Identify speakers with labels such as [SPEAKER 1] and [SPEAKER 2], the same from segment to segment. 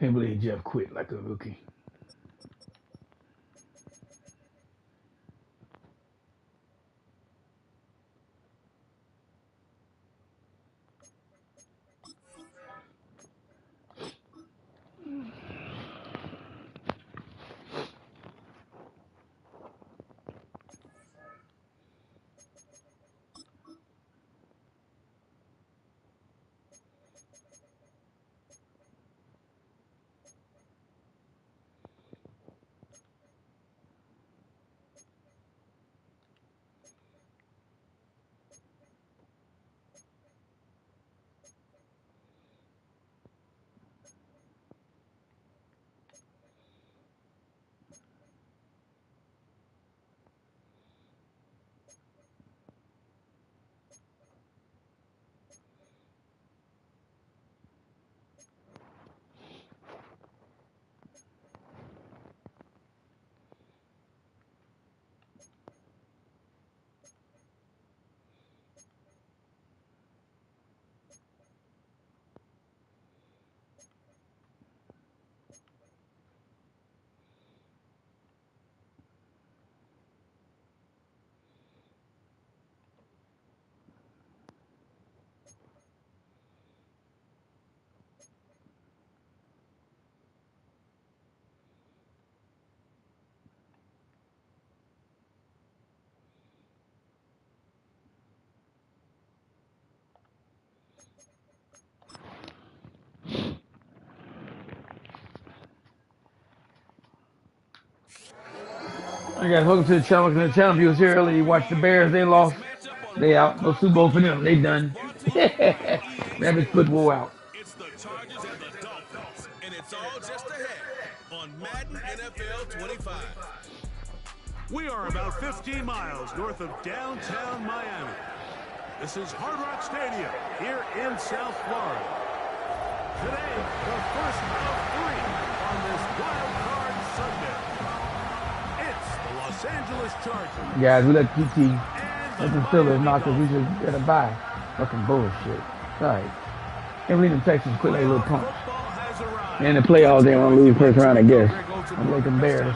[SPEAKER 1] Can't believe Jeff quit like a rookie. Hey guys, welcome to the channel. Welcome to the channel. If you was here earlier, you watched the Bears. They lost. They out. No Super Bowl for them. They done. Rabbit football out.
[SPEAKER 2] It's the Chargers and the Dolphins, and it's all just ahead on Madden NFL 25.
[SPEAKER 3] We are about 15 miles north of downtown Miami. This is Hard Rock Stadium here in South Florida. Today, the first of 3 on this wild card Sunday. It's the Los Angeles Chargers.
[SPEAKER 1] Guys, we let PT, let the Steelers knock us. We just got to buy. Fucking bullshit. All right. Can't believe the Texans quit like a little punks. And the playoffs, they want to lose first round, I guess. I'm like them Bears.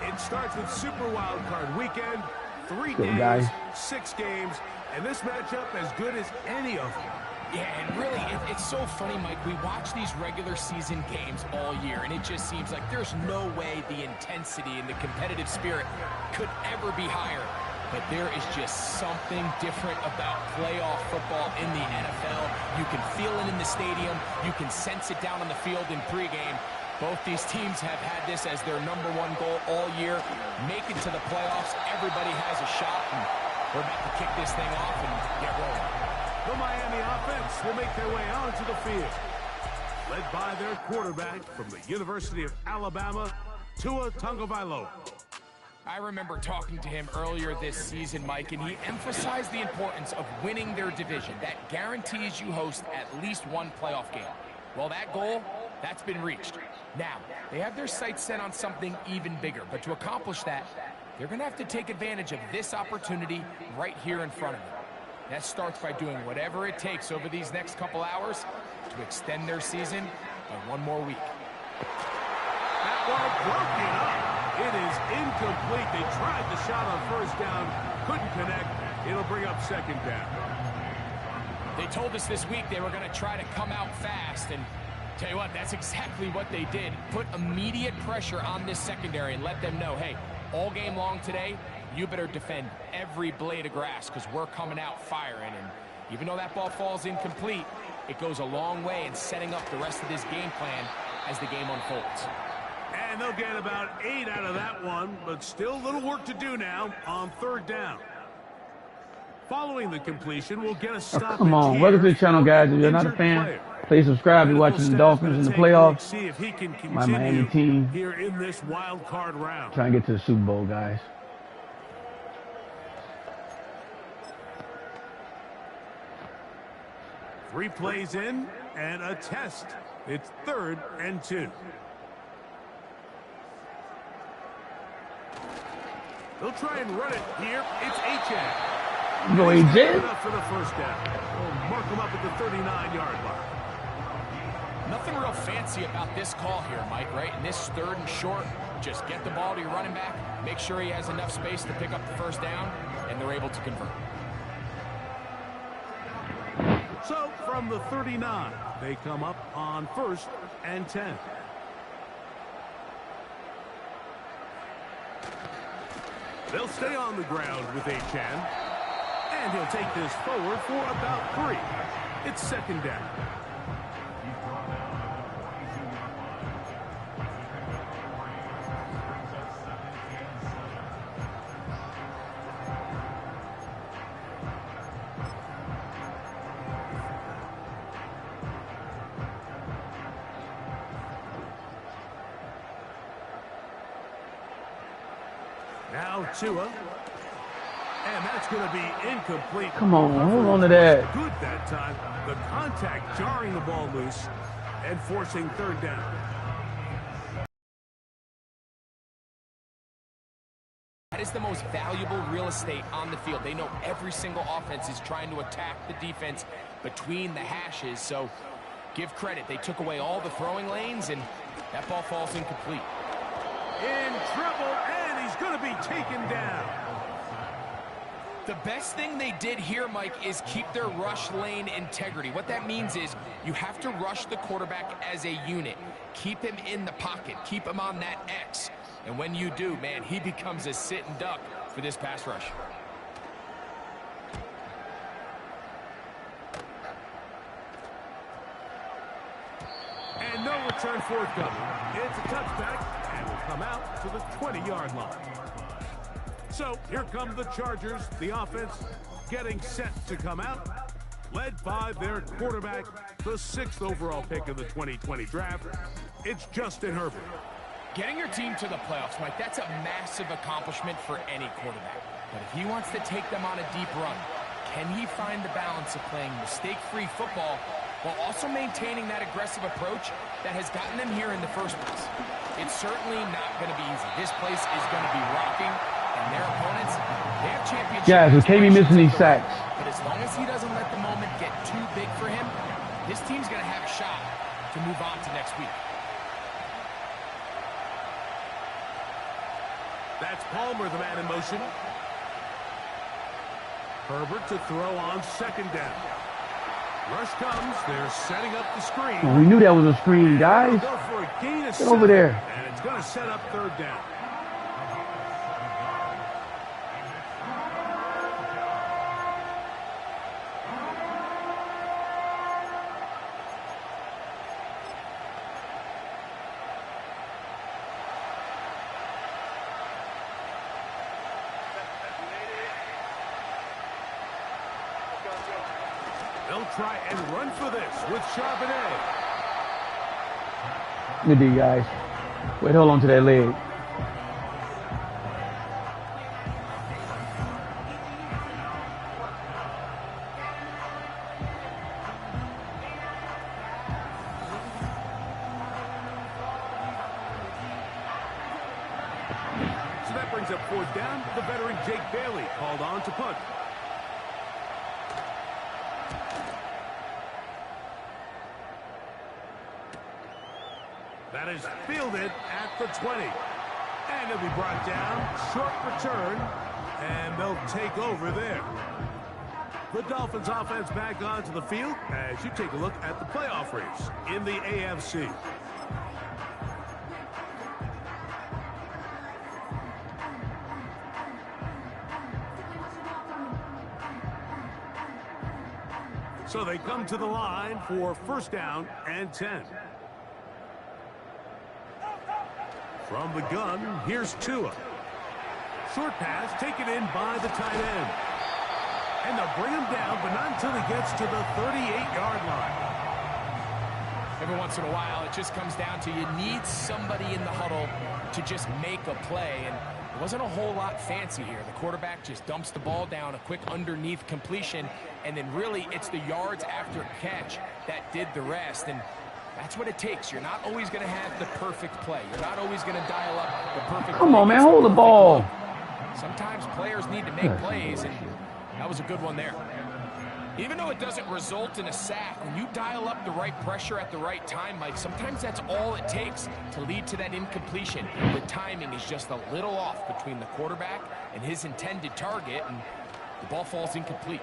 [SPEAKER 3] It starts with Super Wild Card Weekend. 3
[SPEAKER 1] Good
[SPEAKER 3] days,
[SPEAKER 1] guys.
[SPEAKER 3] 6 games, and this matchup as good as any of them.
[SPEAKER 4] Yeah, and really, it's so funny, Mike. We watch these regular season games all year, and it just seems like there's no way the intensity and the competitive spirit could ever be higher. But there is just something different about playoff football in the NFL. You can feel it in the stadium. You can sense it down on the field in pregame. Both these teams have had this as their #1 goal all year. Make it to the playoffs. Everybody has a shot, and we're about to kick this thing off and get rolling.
[SPEAKER 3] The Miami offense will make their way onto the field, led by their quarterback from the University of Alabama, Tua Tagovailoa.
[SPEAKER 4] I remember talking to him earlier this season, Mike, and he emphasized the importance of winning their division. That guarantees you host at least one playoff game. Well, that goal, that's been reached. Now, they have their sights set on something even bigger, but to accomplish that, they're going to have to take advantage of this opportunity right here in front of them. That starts by doing whatever it takes over these next couple hours to extend their season by 1 more week.
[SPEAKER 3] That ball broken up. It is incomplete. They tried the shot on first down, couldn't connect. It'll bring up second down.
[SPEAKER 4] They told us this week they were going to try to come out fast, and tell you what, that's exactly what they did. Put immediate pressure on this secondary and let them know, hey, all game long today, you better defend every blade of grass because we're coming out firing. And even though that ball falls incomplete, it goes a long way in setting up the rest of this game plan as the game unfolds.
[SPEAKER 3] And they'll get about 8 out of that one, but still a little work to do now on third down. Following the completion, we'll get a stop.
[SPEAKER 1] Come on, welcome to the channel, guys. If you're not a fan, please subscribe. You're watching the Dolphins in the playoffs.
[SPEAKER 3] See if he can
[SPEAKER 1] My Miami team
[SPEAKER 3] here in this wild card round.
[SPEAKER 1] trying to get to the Super Bowl, guys.
[SPEAKER 3] Three plays in and a test. It's 3rd and 2. They'll try and run it here. It's H.A.
[SPEAKER 1] Go AJ.
[SPEAKER 3] For the first down. We'll mark him up at the 39-yard line.
[SPEAKER 4] Nothing real fancy about this call here, Mike, right? In this 3rd and short, just get the ball to your running back, make sure he has enough space to pick up the first down, and they're able to convert.
[SPEAKER 3] So from the 39, they come up on 1st and 10. They'll stay on the ground with Achan. And he'll take this forward for about 3. It's 2nd down. Now Tua. And that's going to be incomplete.
[SPEAKER 1] Come on, hold on to that.
[SPEAKER 3] Good that time. The contact jarring the ball loose and forcing 3rd down.
[SPEAKER 4] That is the most valuable real estate on the field. They know every single offense is trying to attack the defense between the hashes. So give credit. They took away all the throwing lanes, and that ball falls incomplete.
[SPEAKER 3] In trouble, and he's going to be taken down.
[SPEAKER 4] The best thing they did here, Mike, is keep their rush lane integrity. What that means is you have to rush the quarterback as a unit. Keep him in the pocket. Keep him on that X. And when you do, man, he becomes a sitting duck for this pass rush.
[SPEAKER 3] And no return forthcoming. It's a touchback, and will come out to the 20-yard line. So here come the Chargers, the offense getting set to come out, led by their quarterback, the 6th overall pick of the 2020 draft. It's Justin Herbert.
[SPEAKER 4] Getting your team to the playoffs, Mike, that's a massive accomplishment for any quarterback. But if he wants to take them on a deep run, can he find the balance of playing mistake-free football while also maintaining that aggressive approach that has gotten them here in the first place? It's certainly not going to be easy. This place is going to be rocking. And their opponents, they have championship.
[SPEAKER 1] Yeah, so can't be missing these sacks.
[SPEAKER 4] But as long as he doesn't let the moment get too big for him, this team's going to have a shot to move on to next week.
[SPEAKER 3] That's Palmer, the man in motion. Herbert to throw on 2nd down. Rush comes. They're setting up the screen.
[SPEAKER 1] Oh, we knew that was a screen, guys.
[SPEAKER 3] Go for a gain of
[SPEAKER 1] Get over there.
[SPEAKER 3] And it's going to set up 3rd down. They'll try and run for this with Charbonnet.
[SPEAKER 1] Good D, guys. Wait, hold on to that leg.
[SPEAKER 3] So that brings up 4th down. The veteran Jake Bailey called on to punt. That is fielded at the 20. And it'll be brought down. Short return. And they'll take over there. The Dolphins offense back onto the field as you take a look at the playoff race in the AFC. So they come to the line for 1st down and 10. From the gun, here's Tua. Short pass taken in by the tight end. And they'll bring him down, but not until he gets to the 38-yard line.
[SPEAKER 4] Every once in a while, it just comes down to you need somebody in the huddle to just make a play. And it wasn't a whole lot fancy here. The quarterback just dumps the ball down, a quick underneath completion, and then really it's the yards after catch that did the rest. And that's what it takes. You're not always going to have the perfect play. You're not always going to dial up the perfect
[SPEAKER 1] Come
[SPEAKER 4] play.
[SPEAKER 1] on, man, hold the ball.
[SPEAKER 4] Sometimes players need to make plays, and that was a good one there. Even though it doesn't result in a sack, when you dial up the right pressure at the right time, Mike, sometimes that's all it takes to lead to that incompletion. The timing is just a little off between the quarterback and his intended target, and the ball falls incomplete.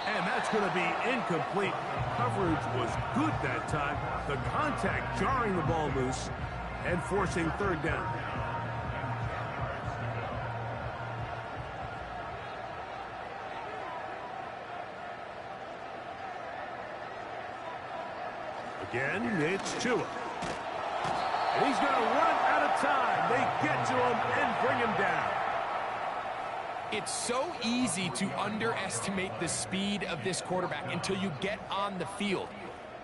[SPEAKER 3] And that's going to be incomplete. Coverage was good that time. The contact jarring the ball loose and forcing third down. Again, it's Tua. And he's going to run out of time. They get to him and bring him down.
[SPEAKER 4] It's so easy to underestimate the speed of this quarterback until you get on the field.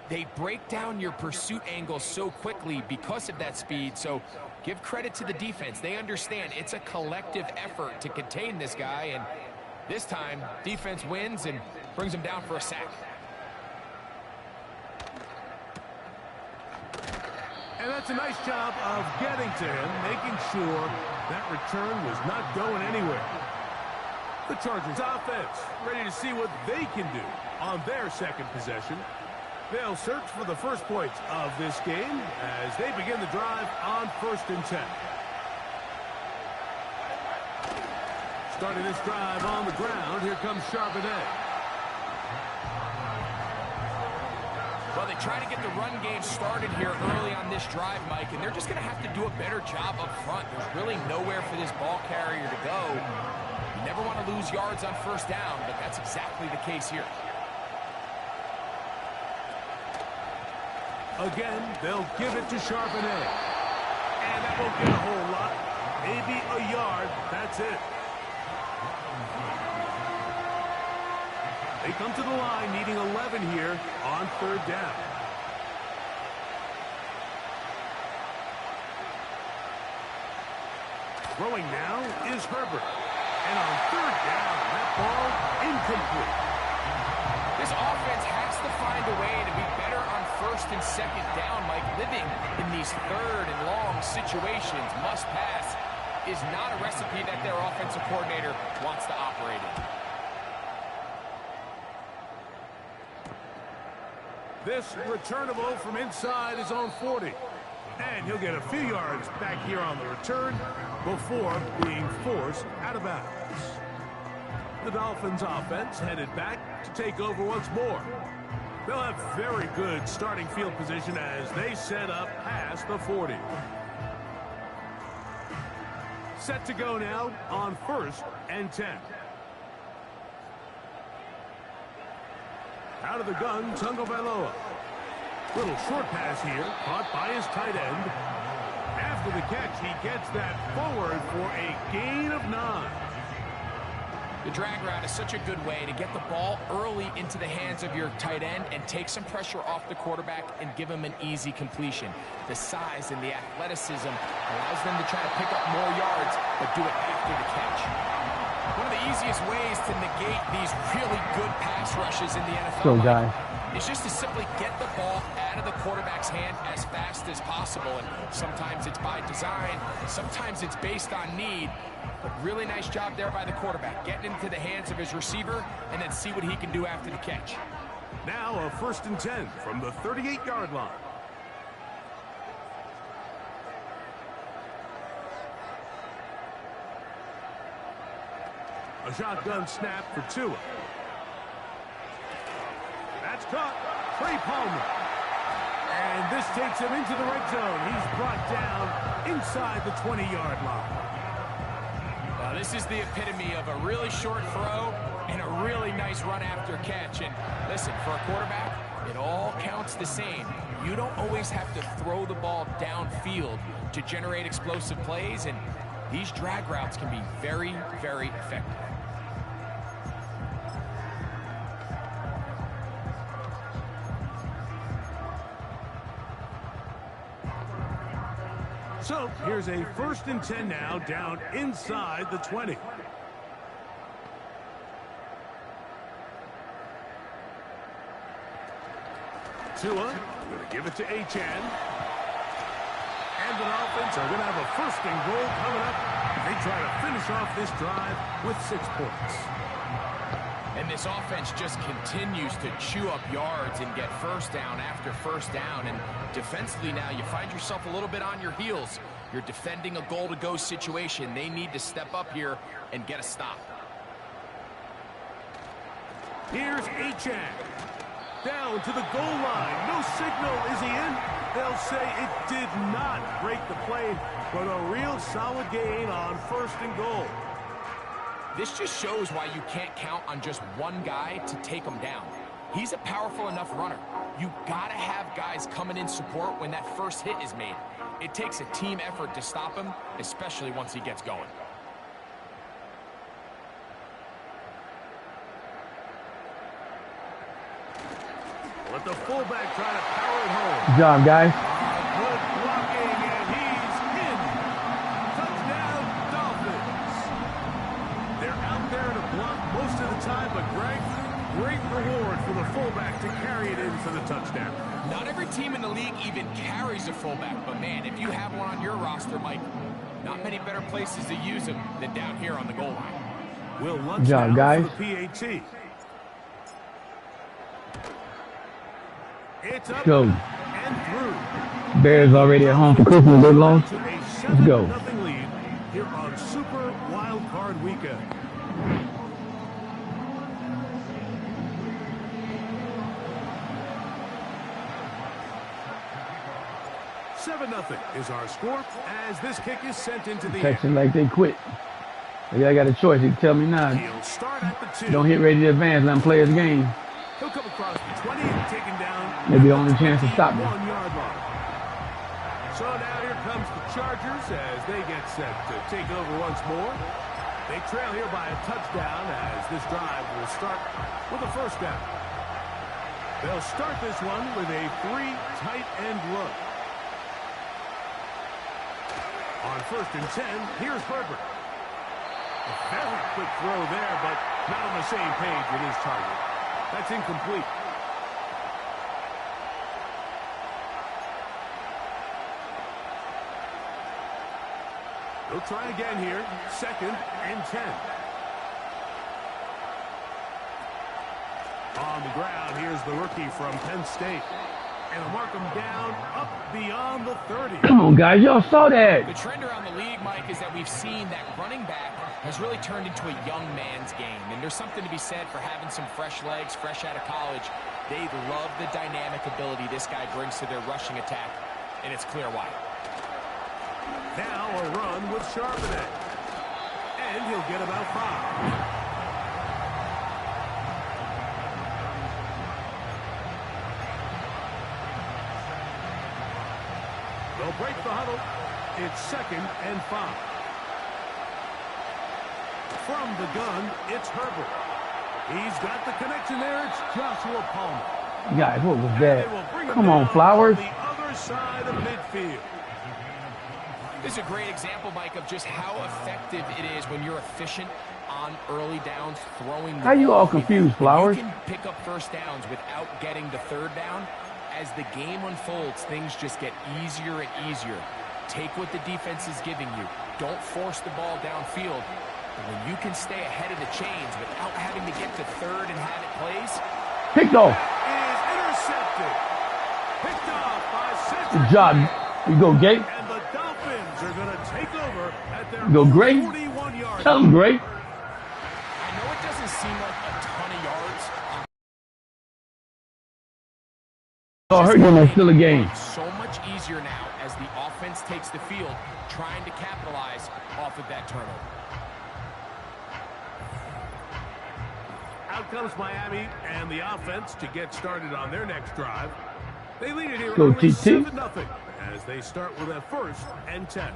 [SPEAKER 4] They break down your pursuit angle so quickly because of that speed, so give credit to the defense. They understand it's a collective effort to contain this guy, and this time, defense wins and brings him down for a sack.
[SPEAKER 3] And that's a nice job of getting to him, making sure that return was not going anywhere. The Chargers offense ready to see what they can do on their second possession. They'll search for the first points of this game as they begin the drive on 1st and 10. Starting this drive on the ground, here comes Charbonnet.
[SPEAKER 4] Well, they try to get the run game started here early on this drive, Mike, and they're just going to have to do a better job up front. There's really nowhere for this ball carrier to go. You never want to lose yards on 1st down, but that's exactly the case here.
[SPEAKER 3] Again, they'll give it to Charbonnet. And that won't get a whole lot. Maybe a yard. That's it. They come to the line needing 11 here on 3rd down. Throwing now is Herbert. And on 3rd down, that ball incomplete.
[SPEAKER 4] This offense has to find a way to be better on 1st and 2nd down, Mike. Living in these 3rd and long situations, must pass, is not a recipe that their offensive coordinator wants to operate in.
[SPEAKER 3] This returnable from inside his own 40. And he'll get a few yards back here on the return before being forced out of bounds. The Dolphins offense headed back to take over once more. They'll have very good starting field position as they set up past the 40. Set to go now on 1st and 10. Out of the gun, Tagovailoa. Little short pass here, caught by his tight end. After the catch, he gets that forward for a gain of 9.
[SPEAKER 4] The drag route is such a good way to get the ball early into the hands of your tight end and take some pressure off the quarterback and give him an easy completion. The size and the athleticism allows them to try to pick up more yards, but do it after the catch. One of the easiest ways to negate these really good pass rushes in the NFL is just to simply get the ball out of the quarterback's hand as fast as possible. And sometimes it's by design, sometimes it's based on need. But really nice job there by the quarterback, getting into the hands of his receiver and then see what he can do after the catch.
[SPEAKER 3] Now a 1st and 10 from the 38-yard line. A shotgun snap for Tua. That's caught. Trey Palmer. And this takes him into the red zone. He's brought down inside the 20-yard line.
[SPEAKER 4] Now, this is the epitome of a really short throw and a really nice run after catch. And listen, for a quarterback, it all counts the same. You don't always have to throw the ball downfield to generate explosive plays, and these drag routes can be very, very effective.
[SPEAKER 3] So here's a 1st and 10 now, down inside the 20. Tua going to give it to Achane. And the Dolphins are going to have a 1st and goal coming up. They try to finish off this drive with 6 points.
[SPEAKER 4] And this offense just continues to chew up yards and get first down after first down. And defensively now, you find yourself a little bit on your heels. You're defending a goal-to-go situation. They need to step up here and get a stop.
[SPEAKER 3] Here's Achan. Down to the goal line. No signal. Is he in? They'll say it did not break the plane, but a real solid gain on 1st and goal.
[SPEAKER 4] This just shows why you can't count on just one guy to take him down. He's a powerful enough runner. You gotta have guys coming in support when that first hit is made. It takes a team effort to stop him, especially once he gets going.
[SPEAKER 3] Let the fullback try to power it home.
[SPEAKER 1] Good job, guys.
[SPEAKER 3] Good blocking, and he's in. Touchdown, Dolphins. They're out there to block most of the time, but Greg, great reward for the fullback to carry it in for the touchdown.
[SPEAKER 4] Not every team in the league even carries a fullback, but man, if you have one on your roster, Mike, not many better places to use him than down here on the goal line.
[SPEAKER 3] We'll lunch
[SPEAKER 1] Good job,
[SPEAKER 3] now
[SPEAKER 1] guys.
[SPEAKER 3] for the PAT. It's up
[SPEAKER 1] Go.
[SPEAKER 3] and through.
[SPEAKER 1] Bears already at home for Christmas. They lost. Let's go.
[SPEAKER 3] Nothing lead here on Super Wild Card Weekend. Nothing is our score as this kick is sent into the air.
[SPEAKER 1] Texans like they quit. I got a choice. You can tell me now.
[SPEAKER 3] He'll start at the 2.
[SPEAKER 1] Don't hit ready to advance. Let him play his game.
[SPEAKER 3] He'll come across the 20 and taken down.
[SPEAKER 1] Maybe the only chance to stop him.
[SPEAKER 3] 1-yard line. So now here comes the Chargers as they get set to take over once more. They trail here by a touchdown as this drive will start with a first down. They'll start this one with a 3 tight end look. On 1st and 10, here's Herbert. A very quick throw there, but not on the same page with his target. That's incomplete. They'll try again here. 2nd and 10. On the ground, here's the rookie from Penn State. And mark him down up beyond the 30.
[SPEAKER 1] Come on, guys. Y'all saw that.
[SPEAKER 4] The trend around the league, Mike, is that we've seen that running back has really turned into a young man's game. And there's something to be said for having some fresh legs, fresh out of college. They love the dynamic ability this guy brings to their rushing attack. And it's clear why.
[SPEAKER 3] Now a run with Charbonnet. And he'll get about 5. They'll break the huddle. It's 2nd and 5. From the gun, it's Herbert. He's got the connection there. It's Joshua Palmer.
[SPEAKER 1] Guys, what was that? Come on, Flowers.
[SPEAKER 3] On the other side of midfield.
[SPEAKER 4] This is a great example, Mike, of just how effective it is when you're efficient on early downs, throwing the
[SPEAKER 1] How you
[SPEAKER 4] ball.
[SPEAKER 1] all confused, Flowers?
[SPEAKER 4] You can pick up first downs without getting the 3rd down. As the game unfolds, things just get easier and easier. Take what the defense is giving you. Don't force the ball downfield. And when you can stay ahead of the chains without having to get to 3rd and have it plays.
[SPEAKER 1] Picked off.
[SPEAKER 3] Is intercepted. Picked off by Cedric.
[SPEAKER 1] Good job. You go, Gay.
[SPEAKER 3] And the Dolphins are going to take over at their
[SPEAKER 1] Go, Gray.
[SPEAKER 3] 41-yard
[SPEAKER 1] Tell him, Gray.
[SPEAKER 4] I know it doesn't seem like a ton of yards.
[SPEAKER 1] All hurt them. It's still a game.
[SPEAKER 4] So much easier now as the offense takes the field, trying to capitalize off of that turnover.
[SPEAKER 3] Out comes Miami and the offense to get started on their next drive. They lead it here
[SPEAKER 1] Go,
[SPEAKER 3] early
[SPEAKER 1] TT.
[SPEAKER 3] 7-0 as they start with a 1st and 10.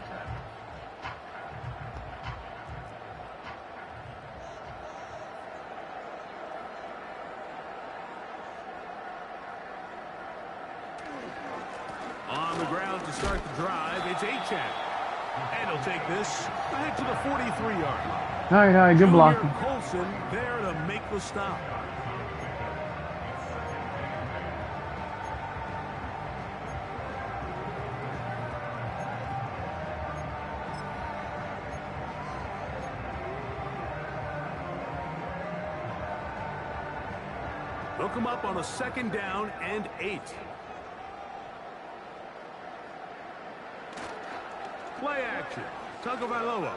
[SPEAKER 3] On the ground to start the drive, it's Achan. And he'll take this ahead to the 43-yard line.
[SPEAKER 1] All right. Good blocking.
[SPEAKER 3] Colson there to make the stop. They'll come up on a 2nd down and 8. Play action. Tagovailoa.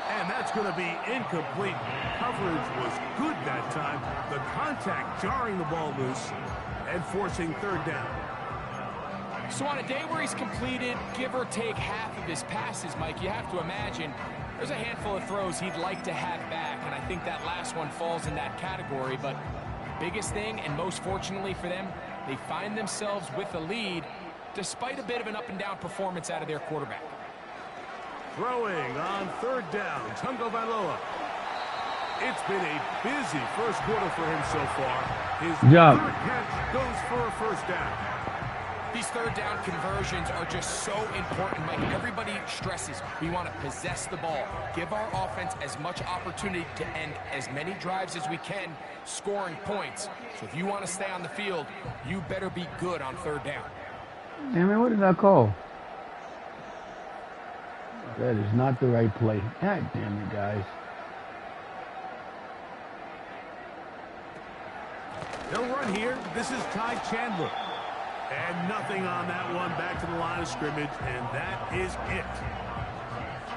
[SPEAKER 3] And that's going to be incomplete. Coverage was good that time. The contact jarring the ball loose and forcing 3rd down.
[SPEAKER 4] So on a day where he's completed, give or take half of his passes, Mike, you have to imagine there's a handful of throws he'd like to have back, and I think that last one falls in that category. But biggest thing, and most fortunately for them, they find themselves with a lead despite a bit of an up-and-down performance out of their quarterback.
[SPEAKER 3] Throwing on 3rd down, Tagovailoa. It's been a busy first quarter for him so far. His 3rd catch goes for a 1st down.
[SPEAKER 4] These 3rd down conversions are just so important, Mike. Everybody stresses we want to possess the ball, give our offense as much opportunity to end as many drives as we can, scoring points. So if you want to stay on the field, you better be good on 3rd down.
[SPEAKER 1] Damn it, what did I call? That is not the right play. God damn it, guys.
[SPEAKER 3] They'll run here. This is Ty Chandler. And nothing on that one, back to the line of scrimmage, and that is it.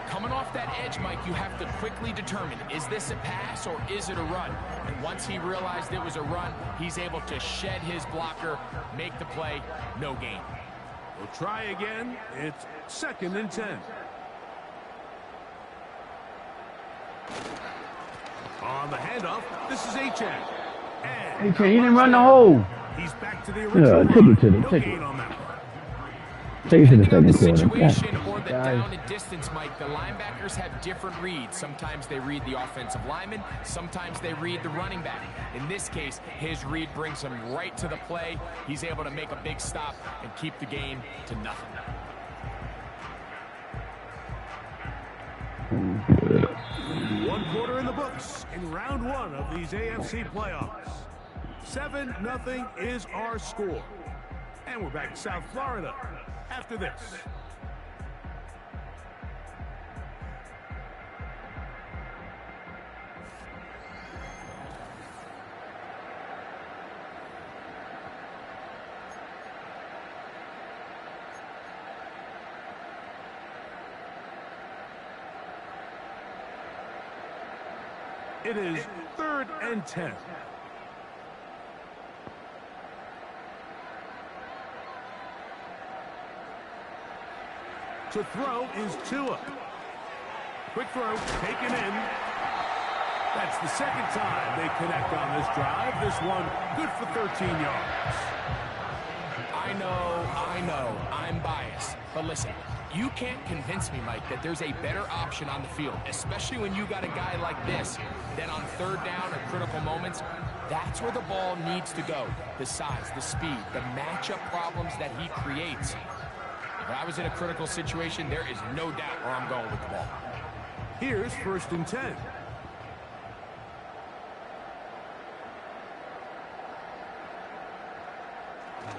[SPEAKER 4] Coming off that edge, Mike, you have to quickly determine, is this a pass or is it a run? And once he realized it was a run, he's able to shed his blocker, make the play, no gain.
[SPEAKER 3] We'll try again. It's 2nd and 10. On the handoff, this is Achane.
[SPEAKER 1] Hey, you didn't run the hole.
[SPEAKER 3] He's back to the original.
[SPEAKER 1] Take it to the
[SPEAKER 3] no gain on that one.
[SPEAKER 1] Take it to the
[SPEAKER 4] Depending on
[SPEAKER 1] second
[SPEAKER 4] the
[SPEAKER 1] quarter.
[SPEAKER 4] situation or the
[SPEAKER 1] Guys.
[SPEAKER 4] down and distance, Mike, the linebackers have different reads. Sometimes they read the offensive lineman. Sometimes they read the running back. In this case, his read brings him right to the play. He's able to make a big stop and keep the game to nothing.
[SPEAKER 3] One quarter in the books in round 1 of these AFC playoffs. 7-0 is our score. And we're back to South Florida after this. It is 3rd and 10. To throw is Tua. Quick throw, taken in. That's the 2nd time they connect on this drive. This one good for 13 yards.
[SPEAKER 4] I know, I'm biased. But listen, you can't convince me, Mike, that there's a better option on the field, especially when you got a guy like this, that on 3rd down or critical moments, that's where the ball needs to go. The size, the speed, the matchup problems that he creates. If I was in a critical situation, there is no doubt where I'm going with the ball.
[SPEAKER 3] Here's 1st and 10.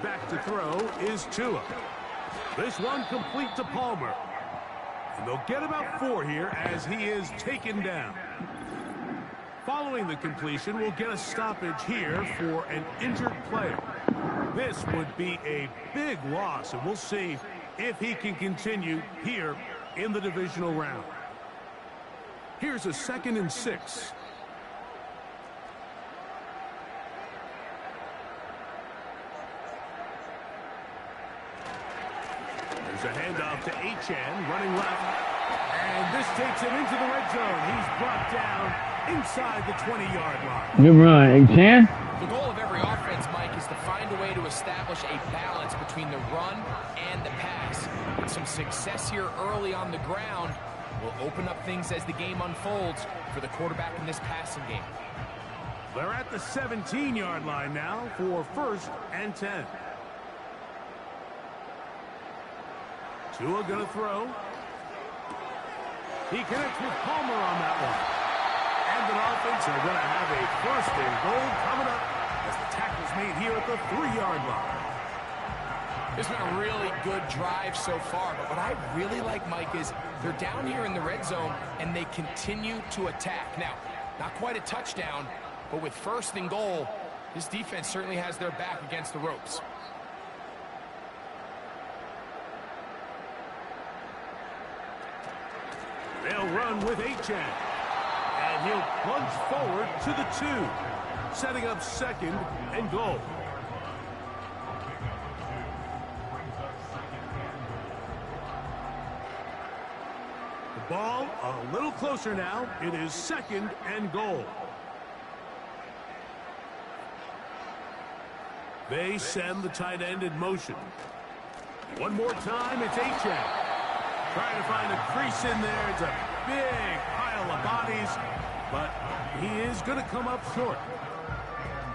[SPEAKER 3] Back to throw is Tua. This one complete to Palmer. And they'll get about 4 here as he is taken down. Following the completion, we'll get a stoppage here for an injured player. This would be a big loss, and we'll see if he can continue here in the divisional round. Here's a 2nd and 6. There's a handoff to Achane, running left. And this takes him into the red zone. He's brought down inside the 20-yard line.
[SPEAKER 1] Good run, Achane.
[SPEAKER 4] The goal of every offense, Mike, is to find a way to establish a balance between the run and the pass. With some success here early on the ground will open up things as the game unfolds for the quarterback in this passing game.
[SPEAKER 3] They're at the 17-yard line now for 1st and 10. Tua gonna throw. He connects with Palmer on that one. And the offense are gonna have a 1st and goal coming up as the tackle's made here at the 3-yard line.
[SPEAKER 4] It's been a really good drive so far, but what I really like, Mike, is they're down here in the red zone and they continue to attack. Now, not quite a touchdown, but with 1st and goal, This defense certainly has their back against the ropes.
[SPEAKER 3] They'll run with Achan. And he'll plunge forward to the 2. Setting up second and goal. The ball a little closer now. It is second and goal. They send the tight end in motion. One more time, it's Achan. Trying to find a crease in there. It's a big pile of bodies, but he is going to come up short.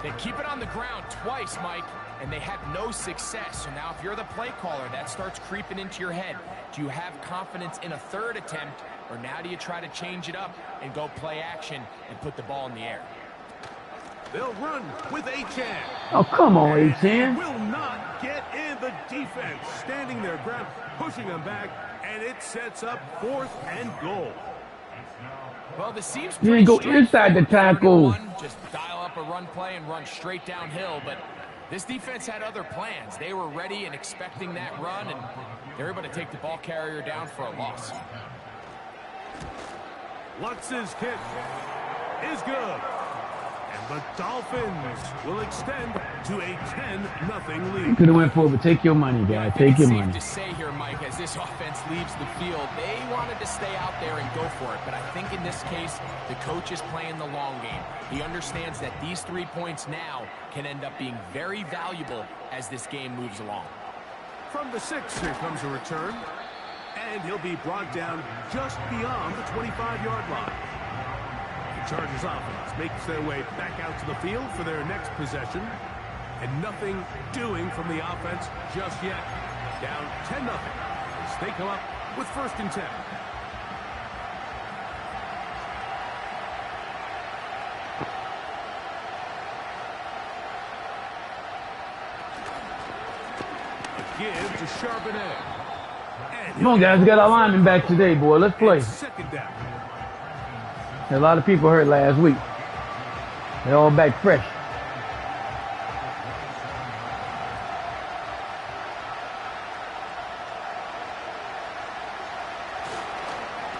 [SPEAKER 4] They keep it on the ground twice, Mike, and they had no success. So now if you're the play caller, that starts creeping into your head. Do you have confidence in a third attempt, or now do you try to change it up and go play action and put the ball in the air?
[SPEAKER 3] They'll run with Achan.
[SPEAKER 1] Oh, come on, Achan.
[SPEAKER 3] Will not get in the defense. Standing their ground, pushing them back, and it sets up fourth and goal.
[SPEAKER 4] Well, this seems
[SPEAKER 1] You
[SPEAKER 4] pretty
[SPEAKER 1] didn't go inside the tackle.
[SPEAKER 4] Just dial up a run play and run straight downhill, but this defense had other plans. They were ready and expecting that run, and they were able to take the ball carrier down for a loss.
[SPEAKER 3] Lutz's kick is good. And the Dolphins will extend to a 10-0 lead.
[SPEAKER 1] Could have went for it, but take your money, guys. Take your money.
[SPEAKER 4] Safe to say here, Mike, as this offense leaves the field, they wanted to stay out there and go for it. But I think in this case, the coach is playing the long game. He understands that these 3 points now can end up being very valuable as this game moves along.
[SPEAKER 3] From the 6, here comes a return. And he'll be brought down just beyond the 25-yard line. The Chargers offense makes their way back out to the field for their next possession. And nothing doing from the offense just yet. Down 10-0 as they come up with 1st and 10. A give to Charbonnet.
[SPEAKER 1] Come on, guys. We got our linemen back today, boy. Let's play.
[SPEAKER 3] Second down.
[SPEAKER 1] A lot of people hurt last week. They're all back fresh.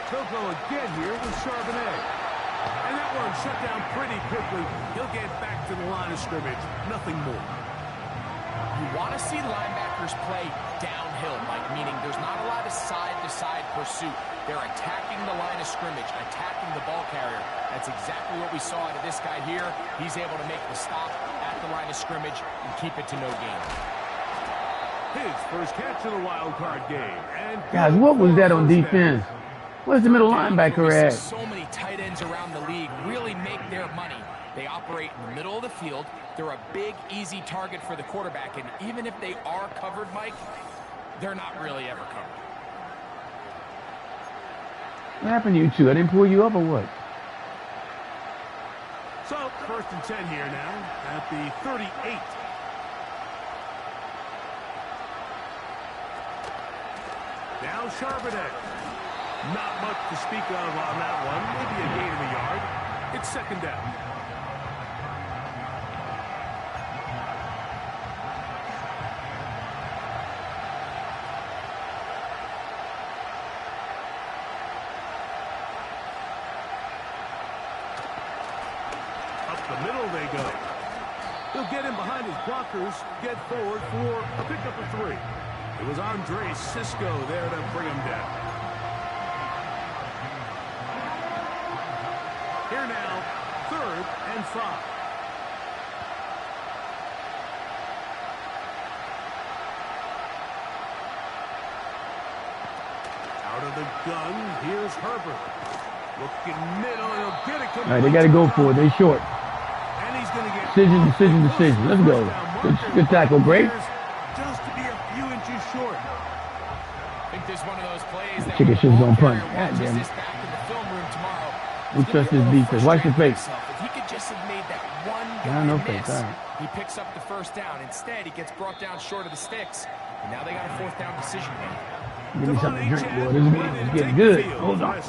[SPEAKER 3] Coco again here with Charbonnet. And that one shut down pretty quickly. He'll get back to the line of scrimmage. Nothing more.
[SPEAKER 4] You want to see linebackers play downhill, Mike, meaning there's not a lot of side-to-side pursuit. They're attacking the line of scrimmage, attacking the ball carrier. That's exactly what we saw out of this guy here. He's able to make the stop at the line of scrimmage and keep it to no gain.
[SPEAKER 3] His first catch of the wild card game. And
[SPEAKER 1] Guys, what was that on defense? Where's the middle linebacker at?
[SPEAKER 4] So many tight ends around the league really make their money. They operate in the middle of the field. They're a big, easy target for the quarterback. And even if they are covered, Mike, they're not really ever covered.
[SPEAKER 1] What happened to you two? I didn't pull you up or what?
[SPEAKER 3] So, 1st and 10 here now at the 38. Now Charbonnet. Not much to speak of on that one. Maybe a gain of a yard. It's 2nd down. Up the middle they go. He'll get in behind his blockers, get forward for a pickup of 3. It was Andre Cisco there to bring him down. Here now, 3rd and 5. Out of the gun, here's Herbert. Looking middle, he'll get it.
[SPEAKER 1] All right, they got to go for it. They short.
[SPEAKER 3] And he's going to get
[SPEAKER 1] Decision. Let's go. Good tackle, great.
[SPEAKER 3] Just to be a few inches short.
[SPEAKER 4] I think there's one of those plays that
[SPEAKER 1] Chicken shit's gonna punt.
[SPEAKER 4] God
[SPEAKER 1] God damn it.
[SPEAKER 4] this back in the film room tomorrow.
[SPEAKER 1] We trust his defense. Watch your face.
[SPEAKER 4] If he could just have made that one
[SPEAKER 1] Yeah, no
[SPEAKER 4] guy
[SPEAKER 1] face.
[SPEAKER 4] miss,
[SPEAKER 1] All right.
[SPEAKER 4] he picks up the 1st down. Instead, he gets brought down short of the sticks. And now they got a 4th down decision to make.
[SPEAKER 1] Give me something to drink, boy. This game is getting good. Hold on.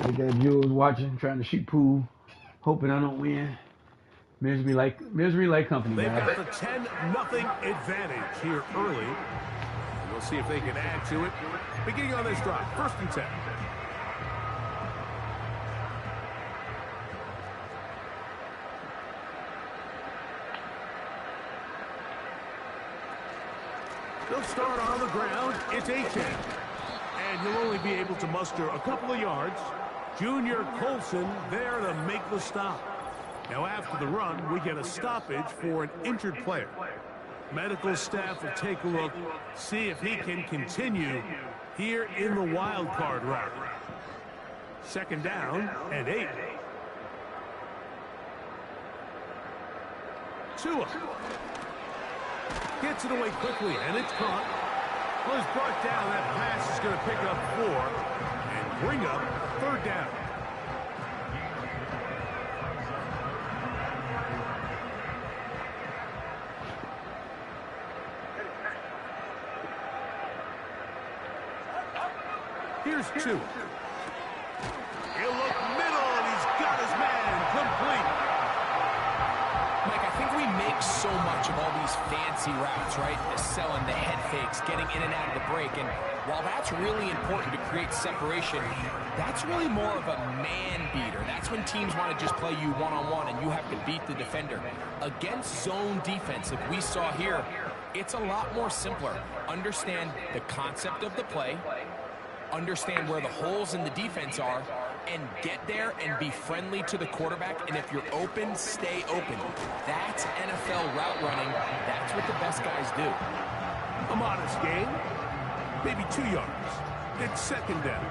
[SPEAKER 1] They got Jules watching, trying to shoot pool, hoping I don't win. Misery like company,
[SPEAKER 3] They've
[SPEAKER 1] guys.
[SPEAKER 3] got the 10-0 advantage here early. And we'll see if they can add to it. Beginning on this drive, 1st and 10. They'll start on the ground. It's 8-10. And he'll only be able to muster a couple of yards. Junior Colson there to make the stop. Now after the run, we get a stoppage for an injured player. Medical staff will take a look, see if he can continue here in the wild card round. 2nd down and 8. Tua gets it away quickly, and it's caught. Well, it's brought down. That pass is going to pick up 4 and bring up 3rd down. Here's 2. He'll look middle, and he's got his man complete.
[SPEAKER 4] Mike, I think we make so much of all these fancy routes, right? The selling, the head fakes, getting in and out of the break. And while that's really important to create separation, that's really more of a man beater. That's when teams want to just play you one-on-one and you have to beat the defender. Against zone defense, like we saw here, it's a lot more simpler. Understand the concept of the play, understand where the holes in the defense are, and get there and be friendly to the quarterback. And if you're open, stay open. That's NFL route running. That's what the best guys do.
[SPEAKER 3] A modest gain, maybe 2 yards. It's 2nd down.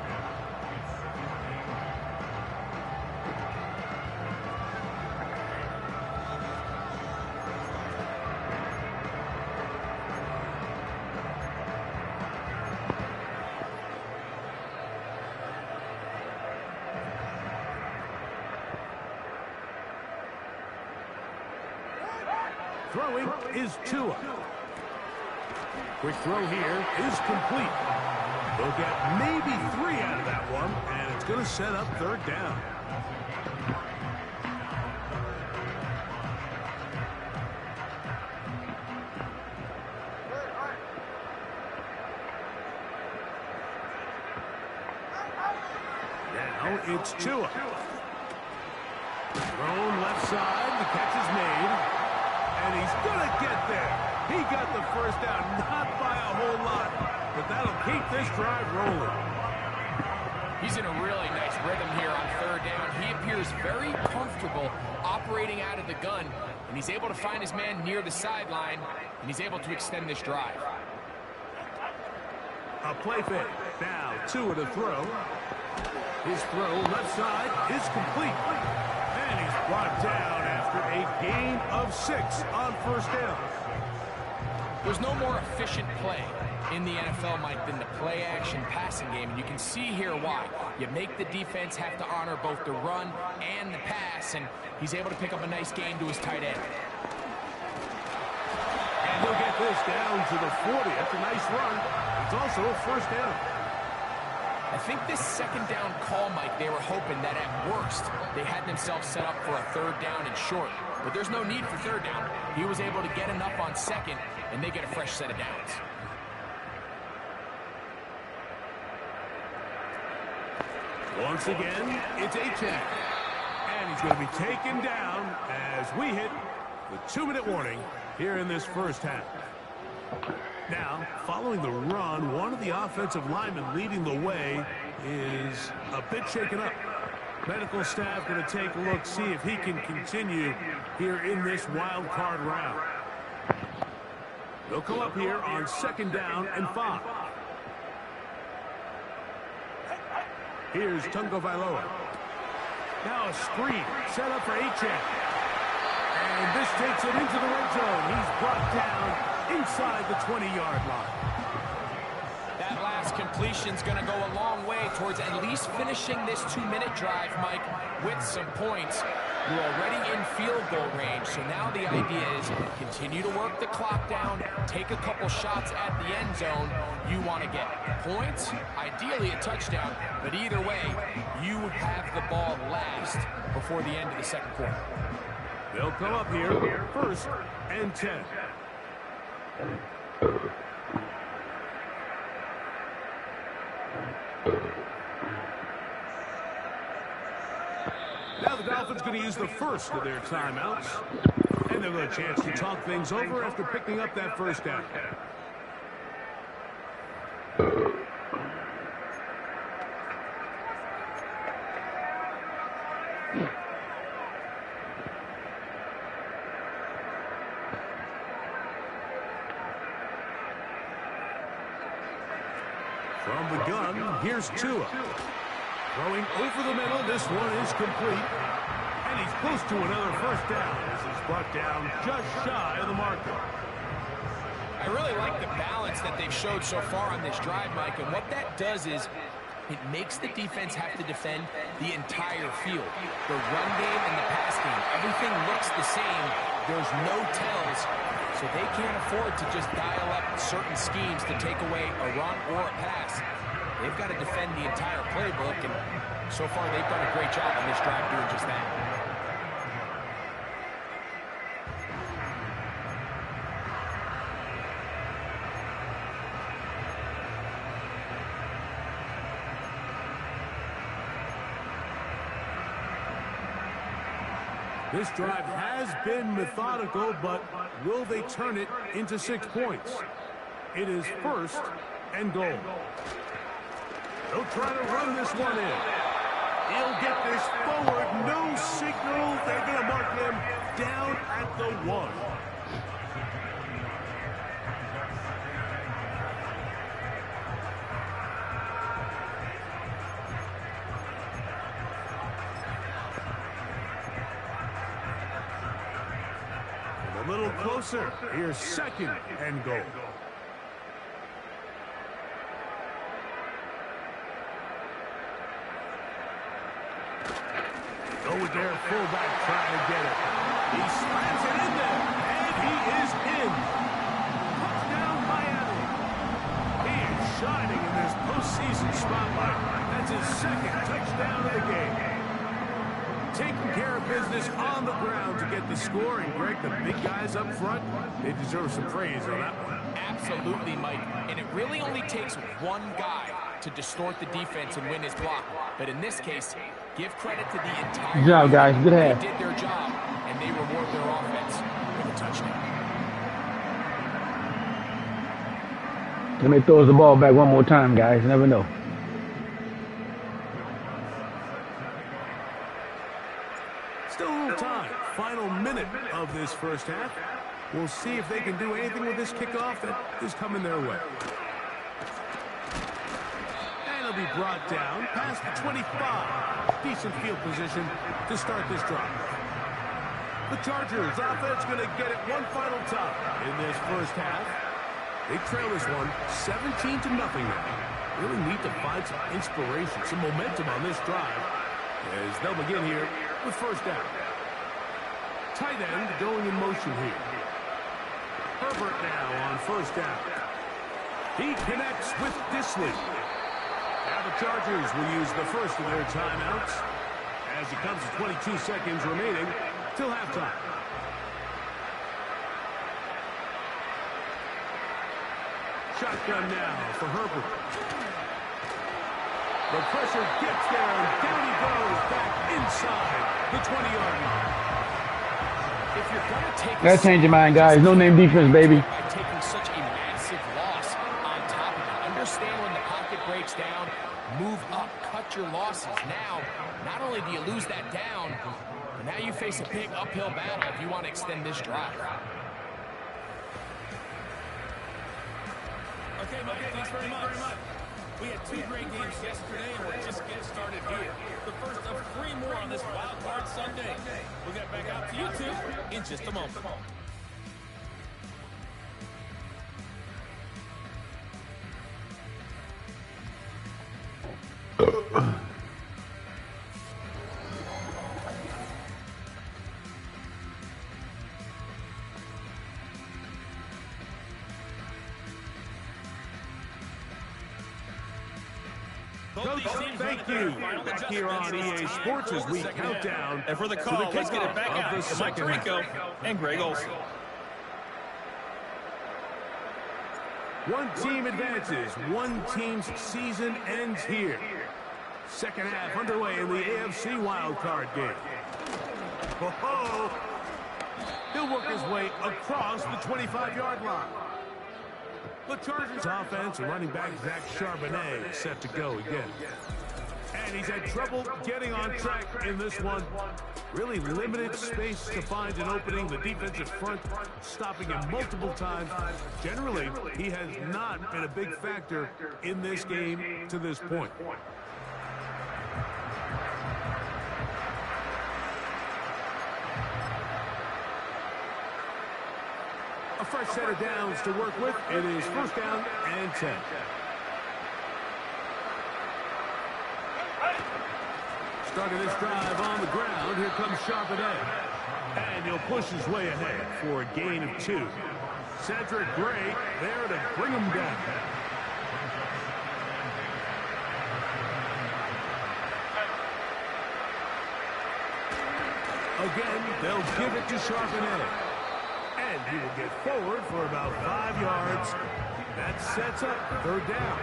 [SPEAKER 3] Throwing is Tua. Quick throw here is complete. They'll get maybe 3 out of that one, and it's going to set up 3rd down. Now it's Tua. Thrown left side, the catch is made. And he's going to get there. He got the 1st down, not by a whole lot, but that'll keep this drive rolling.
[SPEAKER 4] He's in a really nice rhythm here on 3rd down. He appears very comfortable operating out of the gun, and he's able to find his man near the sideline, and he's able to extend this drive.
[SPEAKER 3] A play fake. Now Tua to throw. His throw left side is complete. And he's brought down after a gain of 6 on 1st down.
[SPEAKER 4] There's no more efficient play in the NFL, Mike, than the play-action passing game. And you can see here why. You make the defense have to honor both the run and the pass, and he's able to pick up a nice gain to his tight end.
[SPEAKER 3] And he'll get this down to the 40. That's a nice run. It's also a 1st down.
[SPEAKER 4] I think this 2nd down call, Mike, they were hoping that at worst they had themselves set up for a 3rd down and short. But there's no need for 3rd down. He was able to get enough on 2nd, and they get a fresh set of downs.
[SPEAKER 3] Once again, it's 8-10. And he's going to be taken down as we hit the 2-minute warning here in this 1st half. Now, following the run, one of the offensive linemen leading the way is a bit shaken up. Medical staff going to take a look, see if he can continue here in this wild card round. They'll come up here on 2nd down and 5. Here's Tungo Vailoa. Now a screen set up for Achane. And this takes it into the red zone. He's brought down inside the 20-yard line.
[SPEAKER 4] That last completion's going to go a long way towards at least finishing this 2-minute drive, Mike, with some points. You're already in field goal range, so now the idea is continue to work the clock down, take a couple shots at the end zone. You want to get points, ideally a touchdown, but either way, you have the ball last before the end of the second quarter.
[SPEAKER 3] They'll come up here, 1st and 10. Now the Dolphins going to use the first of their timeouts. And they'll get a chance to talk things over after picking up that first down. From the gun, here's Tua. Throwing over the middle, this one is complete. And he's close to another first down as he's brought down just shy of the marker.
[SPEAKER 4] I really like the balance that they've showed so far on this drive, Mike, and what that does is it makes the defense have to defend the entire field. The run game and the pass game, everything looks the same. There's no tells, so they can't afford to just dial up certain schemes to take away a run or a pass. They've got to defend the entire playbook, and so far they've done a great job on this drive doing just that.
[SPEAKER 3] This drive has been methodical, but will they turn it into 6 points? It is 1st and goal. They'll try to run this one in. He'll get this forward. No signal. They're going to mark him down at the 1. A little closer. Here's 2nd and goal. Go with their fullback trying to get it. He slams it in there, and he is in. Touchdown, Miami. He is shining in this postseason spotlight. That's his 2nd touchdown of the game. Taking care of business on the ground to get the score, and Greg, the big guys up front, they deserve some praise on that one.
[SPEAKER 4] Absolutely, Mike. And it really only takes one guy to distort the defense and win his block. But in this case, give credit to the entire
[SPEAKER 1] Good job, guys. Good half.
[SPEAKER 4] They did their job, and they reward their offense with a touchdown.
[SPEAKER 1] Let me throw us the ball back one more time, guys. You never know.
[SPEAKER 3] Still a little time. Final minute of this first half. We'll see if they can do anything with this kickoff that is coming their way. And it'll be brought down past the 25. Decent field position to start this drive. The Chargers offense going to get it one final time in this first half. They trail this one 17-0 now. Really need to find some inspiration, some momentum on this drive as they'll begin here with first down. Tight end going in motion here. Herbert now on first down. He connects with Disley. Now the Chargers will use the first of their timeouts as it comes to 22 seconds remaining till halftime. Shotgun now for Herbert. The pressure gets there, and down he goes back inside the 20-yard line.
[SPEAKER 4] If you're going to take
[SPEAKER 1] Gotta change your mind, guys. No name defense, baby.
[SPEAKER 4] by taking such a massive loss on top of it, understand when the pocket breaks down, move up, cut your losses. Now, not only do you lose that down, but now you face a big uphill battle if you want to extend this drive.
[SPEAKER 5] Okay, Mike, thanks very much. We had 2 great games yesterday, and we're just getting started here. The first of 3 more on this Wild Card Sunday. We'll get back out to you two in just a moment.
[SPEAKER 3] Coach, thank you. Back here on EA Sports as we count down.
[SPEAKER 5] And for the call, let's get it back out to Mike Tirico and Greg Olson.
[SPEAKER 3] One team advances. One team's season ends here. Second half underway in the AFC wildcard game. Oh, he'll work his way across the 25-yard line. The Chargers offense, running back Zach Charbonnet, set to go again. And he's had trouble getting on track in this one. Really limited space to find an opening. The defensive front stopping him multiple times. Generally, he has not been a big factor in this game to this point. A fresh set of downs to work with. It is first down and 10. Starting this drive on the ground. Here comes Charbonnet. And he'll push his way ahead for a gain of 2. Cedric Gray there to bring him down. Again, they'll give it to Charbonnet. And he will get forward for about 5 yards. That sets up third down.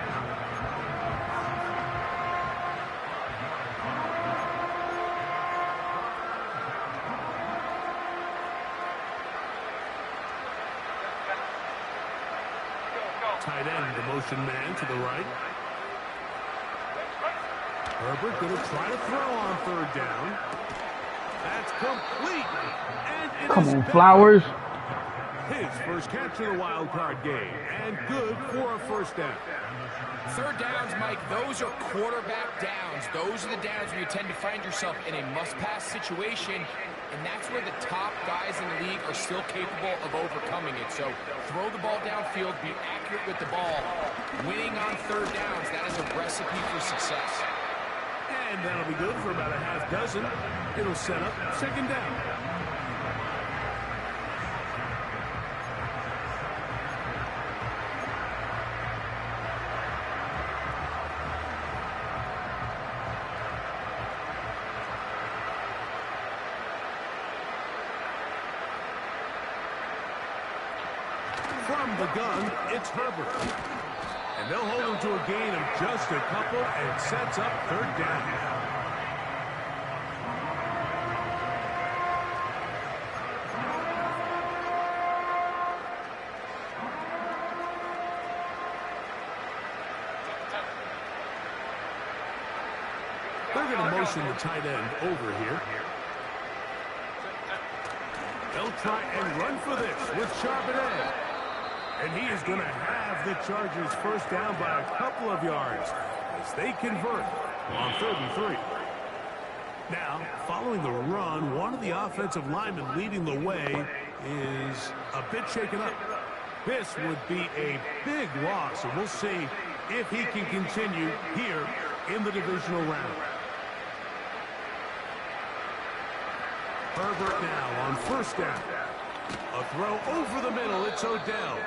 [SPEAKER 3] Tight end, the motion man to the right. Herbert going to try to throw on third down. That's complete. And it
[SPEAKER 1] Come
[SPEAKER 3] is
[SPEAKER 1] on, Flowers.
[SPEAKER 3] his first catch of the wild card game. And good for a first down.
[SPEAKER 4] Third downs, Mike, those are quarterback downs. Those are the downs where you tend to find yourself in a must-pass situation, and that's where the top guys in the league are still capable of overcoming it. So throw the ball downfield, be accurate with the ball. Winning on third downs, that is a recipe for success.
[SPEAKER 3] And that'll be good for about a half dozen. It'll set up second down. From the gun, it's Herbert. And they'll hold him to a gain of just a couple and sets up third down. They're going to motion the tight end over here. They'll try and run for this with Charbonnet. And he is going to have the Chargers first down by a couple of yards as they convert on 33. Now, following the run, one of the offensive linemen leading the way is a bit shaken up. This would be a big loss, and we'll see if he can continue here in the divisional round. Herbert now on first down. A throw over the middle. It's Odell.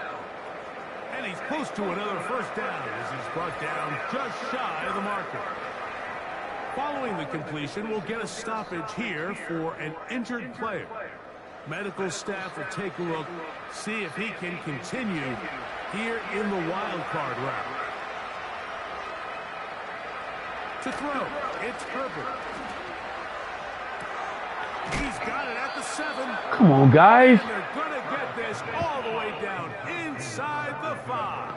[SPEAKER 3] And he's close to another first down as he's brought down just shy of the marker. Following the completion, we'll get a stoppage here for an injured player. Medical staff will take a look, see if he can continue here in the wild card round. To throw, it's Herbert. He's got it at the 7.
[SPEAKER 1] Come on, guys.
[SPEAKER 3] And they're going to get this all the way down inside the 5.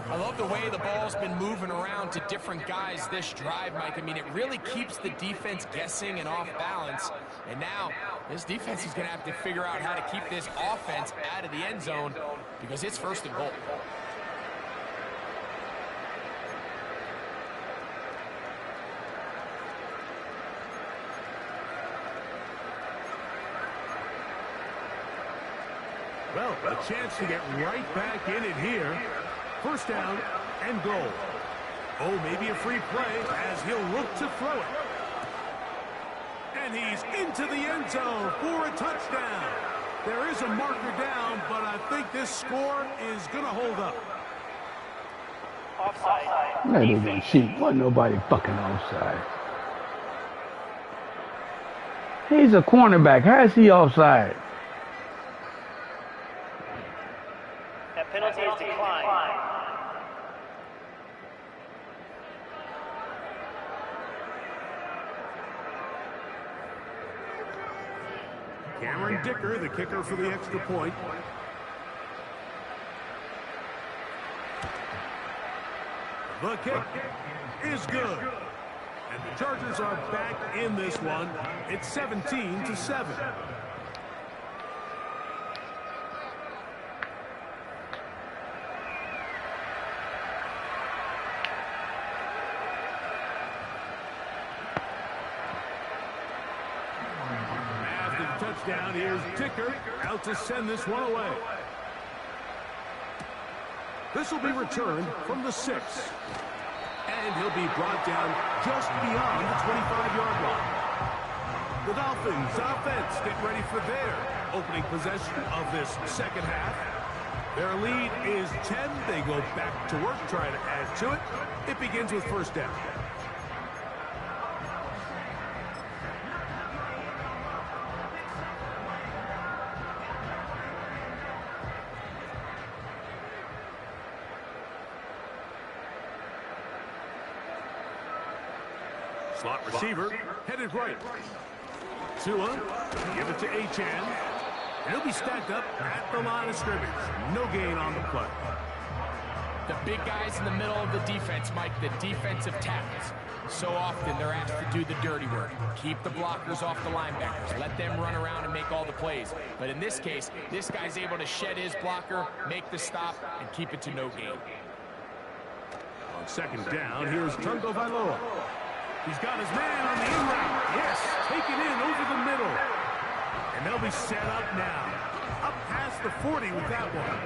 [SPEAKER 4] I love the way the ball's been moving around to different guys this drive, Mike. I mean, it really keeps the defense guessing and off balance. And now this defense is going to have to figure out how to keep this offense out of the end zone because it's first and goal.
[SPEAKER 3] Well, a chance to get right back in it here. First down and goal. Oh, maybe a free play as he'll look to throw it. And he's into the end zone for a touchdown. There is a marker down, but I think this score is going to hold up.
[SPEAKER 1] That ain't cheap. Wasn't nobody fucking offside. He's a cornerback. How is he offside?
[SPEAKER 6] That penalty is declined.
[SPEAKER 3] Cameron Dicker, the kicker for the extra point. The kick is good. And the Chargers are back in this one. It's 17-7. After the touchdown, here's Dicker out to send this one away. This will be returned from the 6. And he'll be brought down just beyond the 25-yard line. The Dolphins offense get ready for their opening possession of this second half. Their lead is 10. They go back to work, trying to add to it. It begins with first down. Slot receiver, headed right. Tua, give it to Achane. And he'll be stacked up at the line of scrimmage. No gain on the play.
[SPEAKER 4] The big guys in the middle of the defense, Mike, the defensive tackles. So often they're asked to do the dirty work. Keep the blockers off the linebackers. Let them run around and make all the plays. But in this case, this guy's able to shed his blocker, make the stop, and keep it to no gain.
[SPEAKER 3] On second down, here's Tungo Vailoa. He's got his man on the in route. Yes, taken in over the middle. And they'll be set up now. Up past the 40 with that one.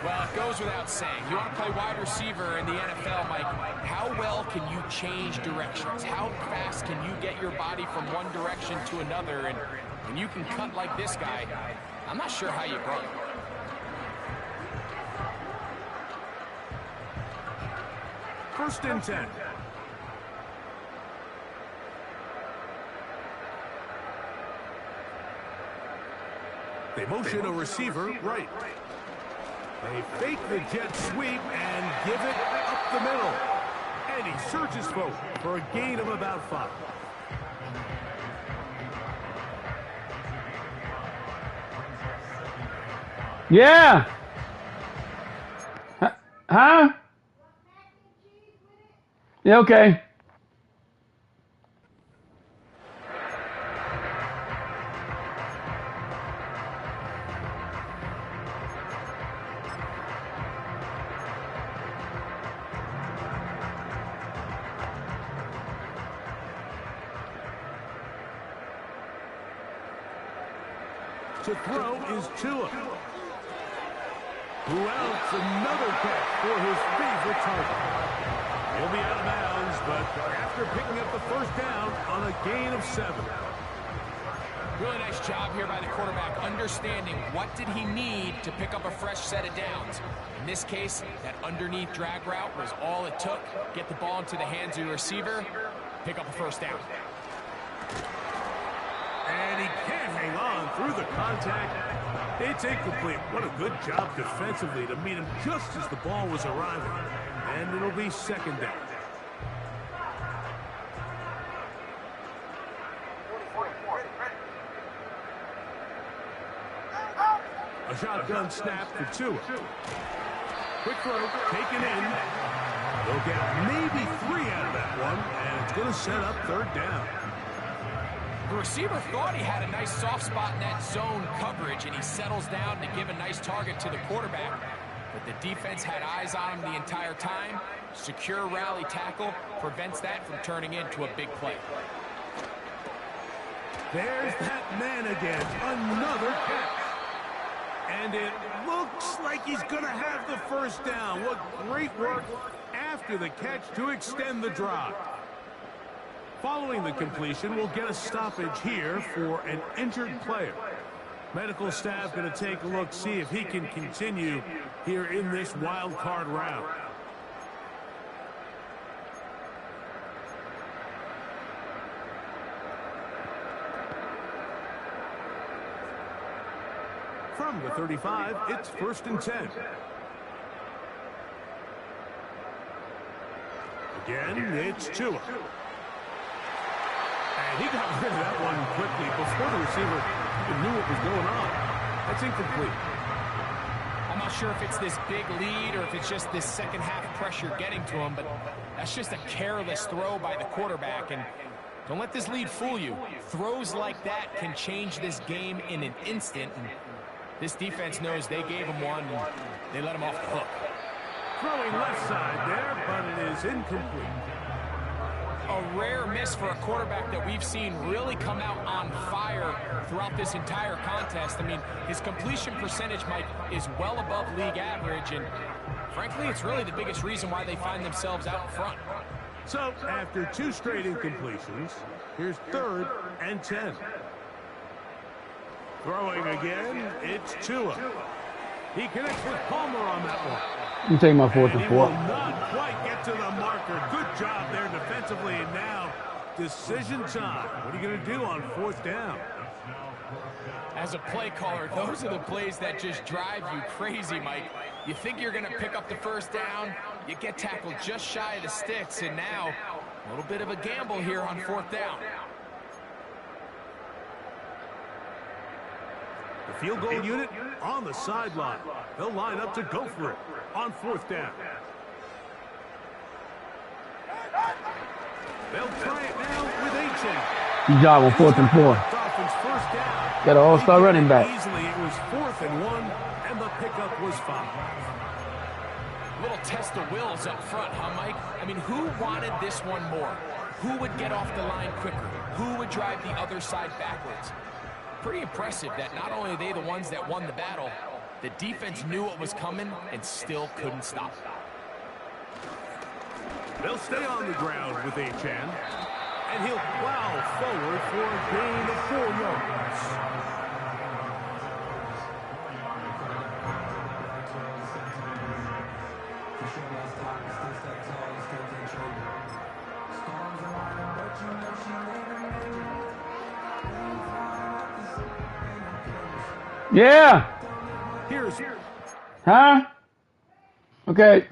[SPEAKER 4] Well, it goes without saying. You want to play wide receiver in the NFL, Mike, how well can you change directions? How fast can you get your body from one direction to another? And when you can cut like this guy, I'm not sure how you run.
[SPEAKER 3] First and 10. They motion a receiver right. They fake the jet sweep and give it up the middle. And he searches for a gain of about 5.
[SPEAKER 1] Yeah. Huh? Yeah, okay.
[SPEAKER 3] To throw is Tua. Who else? Another catch for his favorite target. He'll be out of bounds, but after picking up the first down on a gain of 7.
[SPEAKER 4] Really nice job here by the quarterback, understanding what did he need to pick up a fresh set of downs. In this case, that underneath drag route was all it took. Get the ball into the hands of your receiver, pick up a first down.
[SPEAKER 3] And he can't hang on through the contact. It's incomplete. What a good job defensively to meet him just as the ball was arriving. And it'll be second down. A shotgun snap for Tua. Quick throw, taken in. They'll get maybe 3 out of that one, and it's going to set up third down.
[SPEAKER 4] The receiver thought he had a nice soft spot in that zone coverage, and he settles down to give a nice target to the quarterback. But the defense had eyes on him the entire time. Secure rally tackle prevents that from turning into a big play.
[SPEAKER 3] There's that man again. Another catch. And it looks like he's going to have the first down. What great work after the catch to extend the drive. Following the completion, we'll get a stoppage here for an injured player. Medical staff going to take a look, see if he can continue here in this wild card round. From the 35, it's 1st and 10. Again, it's Tua. And he got rid of that one quickly before the receiver even knew what was going on. That's incomplete.
[SPEAKER 4] I'm not sure if it's this big lead or if it's just this second half pressure getting to him, but that's just a careless throw by the quarterback. And don't let this lead fool you. Throws like that can change this game in an instant. And this defense knows they gave him one, and they let him off the hook.
[SPEAKER 3] Throwing left side there, but it is incomplete.
[SPEAKER 4] A rare miss for a quarterback that we've seen really come out on fire throughout this entire contest. I mean, his completion percentage, Mike, is well above league average, and frankly, it's really the biggest reason why they find themselves out in front.
[SPEAKER 3] So, after 2 straight incompletions, here's 3rd and 10. Throwing again, it's Tua. He connects with Palmer on that one.
[SPEAKER 1] You take my 4th and 4.
[SPEAKER 3] He will not quite get to the marker. Good job there defensively, and now decision time. What are you going to do on 4th down?
[SPEAKER 4] As a play caller, those are the plays that just drive you crazy, Mike. You think you're going to pick up the 1st down, you get tackled just shy of the sticks, and now a little bit of a gamble here on 4th down.
[SPEAKER 3] The field goal unit on the sideline. They'll line up to go for it on 4th down. They'll try it now with H.A.
[SPEAKER 1] Good job on 4th and 4.
[SPEAKER 3] Dolphins 1st down.
[SPEAKER 1] Got an all-star running back.
[SPEAKER 3] Easily, it was 4th and 1, and the pickup was 5.
[SPEAKER 4] Little test of wills up front, huh, Mike? I mean, who wanted this one more? Who would get off the line quicker? Who would drive the other side backwards? Pretty impressive that not only are they the ones that won the battle, the defense knew what was coming and still couldn't stop it.
[SPEAKER 3] They'll stay on the ground with Achan, and he'll plow forward for a gain of 4 yards.
[SPEAKER 1] Yeah.
[SPEAKER 3] Here's
[SPEAKER 1] Huh? Okay.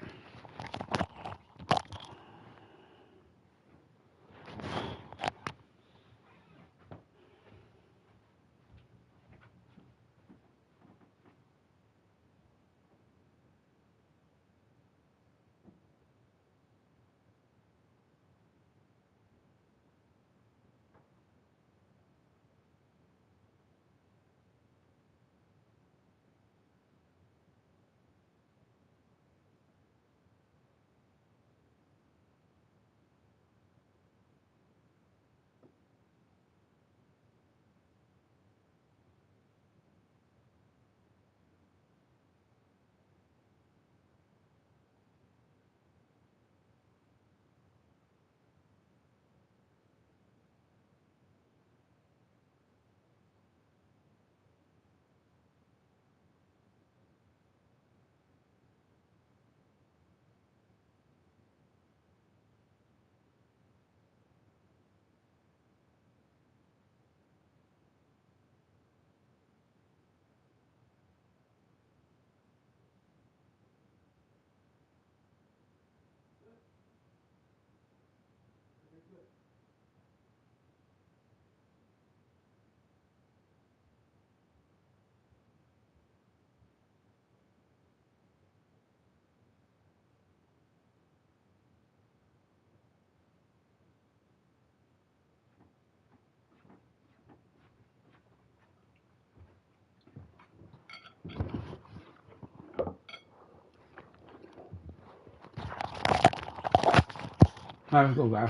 [SPEAKER 1] All right, let's go, guys.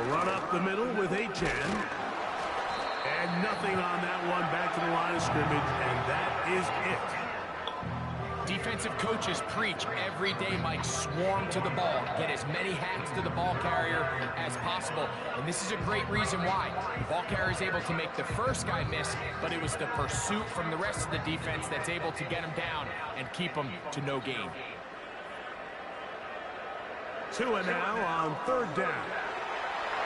[SPEAKER 3] a run up the middle with Achan. And nothing on that one, back to the line of scrimmage, and that is it.
[SPEAKER 4] Defensive coaches preach every day, Mike, swarm to the ball. Get as many hats to the ball carrier as possible. And this is a great reason why. The ball carrier is able to make the first guy miss, but it was the pursuit from the rest of the defense that's able to get him down and keep him to no gain.
[SPEAKER 3] 2 and now on 3rd down.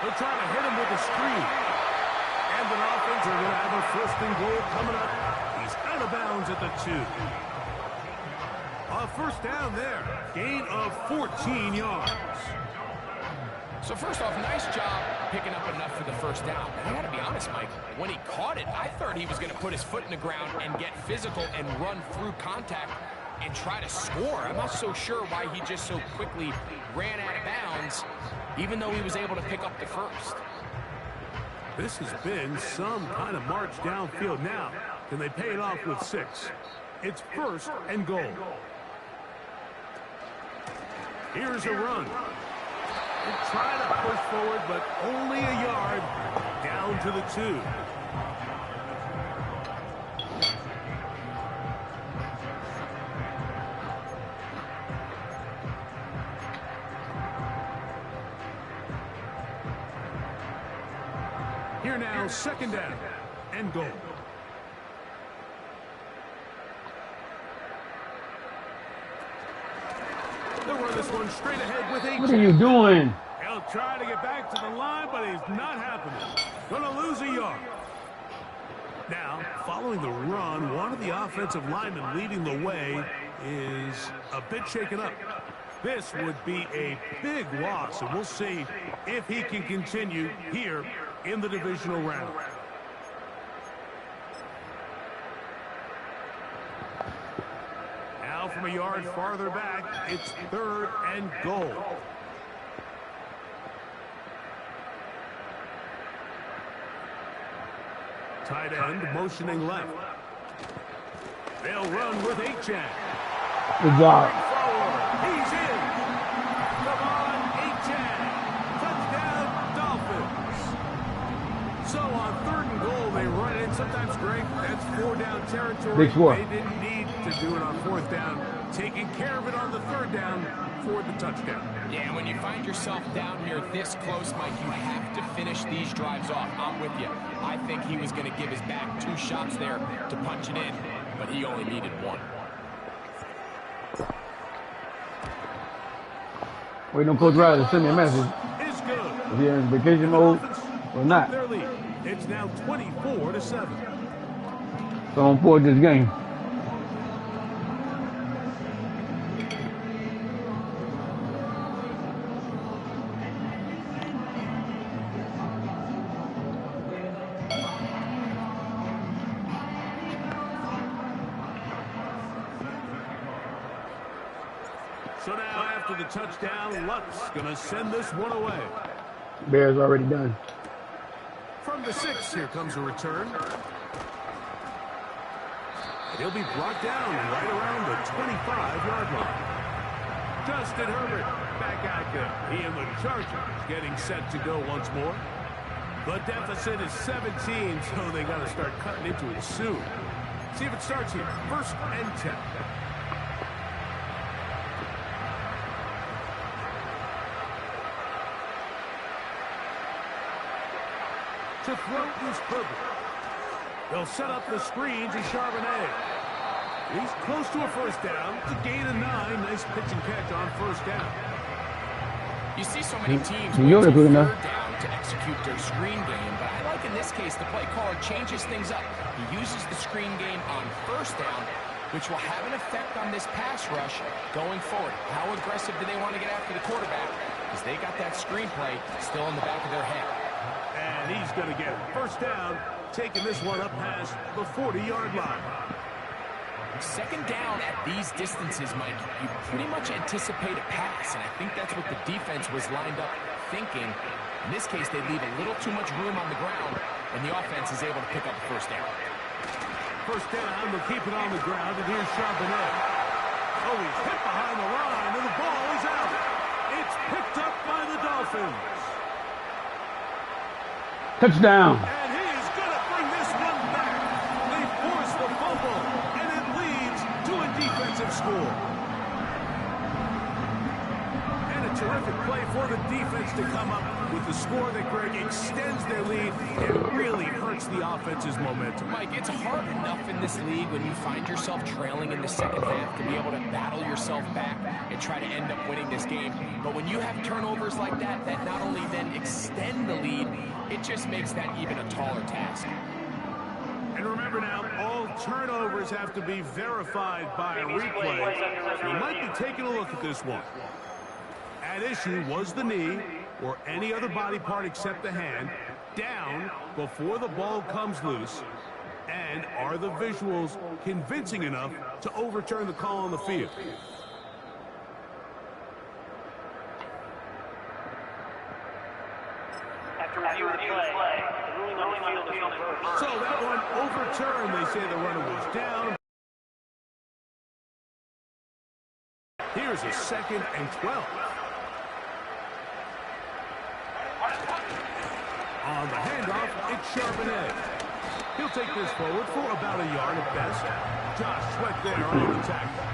[SPEAKER 3] They'll try to hit him with a screen. And an offense are going to have a 1st and goal coming up. He's out of bounds at the 2. A 1st down there. Gain of 14 yards.
[SPEAKER 4] So first off, nice job picking up enough for the 1st down. And I gotta be honest, Mike, when he caught it, I thought he was gonna put his foot in the ground and get physical and run through contact and try to score. I'm not so sure why he just so quickly ran out of bounds, even though he was able to pick up the 1st.
[SPEAKER 3] This has been some kind of march downfield now. Can they pay it off with 6? It's 1st and goal. Here's a run. They're trying to push forward, but only a yard down to the 2. Here now, 2nd down and goal. They'll run this one straight ahead with 8.
[SPEAKER 1] What are you doing?
[SPEAKER 3] He'll try to get back to the line, but it's not happening. Gonna lose a yard. Now, following the run, one of the offensive linemen leading the way is a bit shaken up. This would be a big loss, and we'll see if he can continue here in the divisional round. Now from a yard farther back, it's 3rd and goal. Tight end motioning left. They'll run with H-Chan.
[SPEAKER 1] Good job.
[SPEAKER 3] He's in. Come on, H-Chan. Touchdown, Dolphins. So on 3rd and goal, they run in. Sometimes, Greg, that's 4 down territory.
[SPEAKER 1] Big score.
[SPEAKER 3] They didn't need to do it on 4th down. Taking care of it on the 3rd down for the touchdown.
[SPEAKER 4] Yeah, when you find yourself down here this close, Mike, you have to finish these drives off. I'm with you. I think he was going to give his back 2 shots there to punch it in, but he only needed 1.
[SPEAKER 1] Wait, no Coach Riley, send me a message.
[SPEAKER 3] Is good.
[SPEAKER 1] If you're in vacation mode or not.
[SPEAKER 3] Their lead. It's now 24-7.
[SPEAKER 1] So on board this game.
[SPEAKER 3] So now after the touchdown, Luck's going to send this one away.
[SPEAKER 1] Bears already done.
[SPEAKER 3] From the 6, here comes a return. He'll be brought down right around the 25-yard line. Justin Herbert back out there. He and the Chargers getting set to go once more. The deficit is 17, so they got to start cutting into it soon. See if it starts here. 1st and 10. To throw is Herbert. They'll set up the screen to Charbonnet. He's close to a 1st down. It's a gain of 9. Nice pitch and catch on 1st down.
[SPEAKER 4] You see so many teams
[SPEAKER 1] You're
[SPEAKER 4] wait till
[SPEAKER 1] good enough.
[SPEAKER 4] 3rd down to execute their screen game, but I like in this case the play caller changes things up. He uses the screen game on 1st down, which will have an effect on this pass rush going forward. How aggressive do they want to get after the quarterback? Because they got that screen play still in the back of their head.
[SPEAKER 3] And he's going to get 1st down, taking this one up past the 40-yard line.
[SPEAKER 4] 2nd down at these distances, Mike, you pretty much anticipate a pass, and I think that's what the defense was lined up thinking. In this case, they leave a little too much room on the ground, and the offense is able to pick up the 1st down.
[SPEAKER 3] 1st down, they'll keep it on the ground, and here's Charbonnet. Oh, he's hit behind the line, and the ball is out. It's picked up by the Dolphins.
[SPEAKER 1] Touchdown.
[SPEAKER 3] And he is going to bring this one back. They force the fumble, and it leads to a defensive score. And a terrific play for the defense to come up with the score that, Greg, extends their lead and really hurts the offense's momentum.
[SPEAKER 4] Mike, it's hard enough in this league when you find yourself trailing in the second half to be able to battle yourself back and try to end up winning this game. But when you have turnovers like that, that not only then extend the lead, it just makes that even a taller task.
[SPEAKER 3] And remember now, all turnovers have to be verified by a replay. So we might be taking a look at this one. At issue was the knee or any other body part except the hand down before the ball comes loose. And are the visuals convincing enough to overturn the call on the field?
[SPEAKER 6] After review of the play, the ruling on the field is reversed.
[SPEAKER 3] So that one overturned. They say the runner was down. Here's a 2nd and 12. On the handoff, it's Charbonnet. He'll take this forward for about a yard at best. Josh Sweat there on the tackle.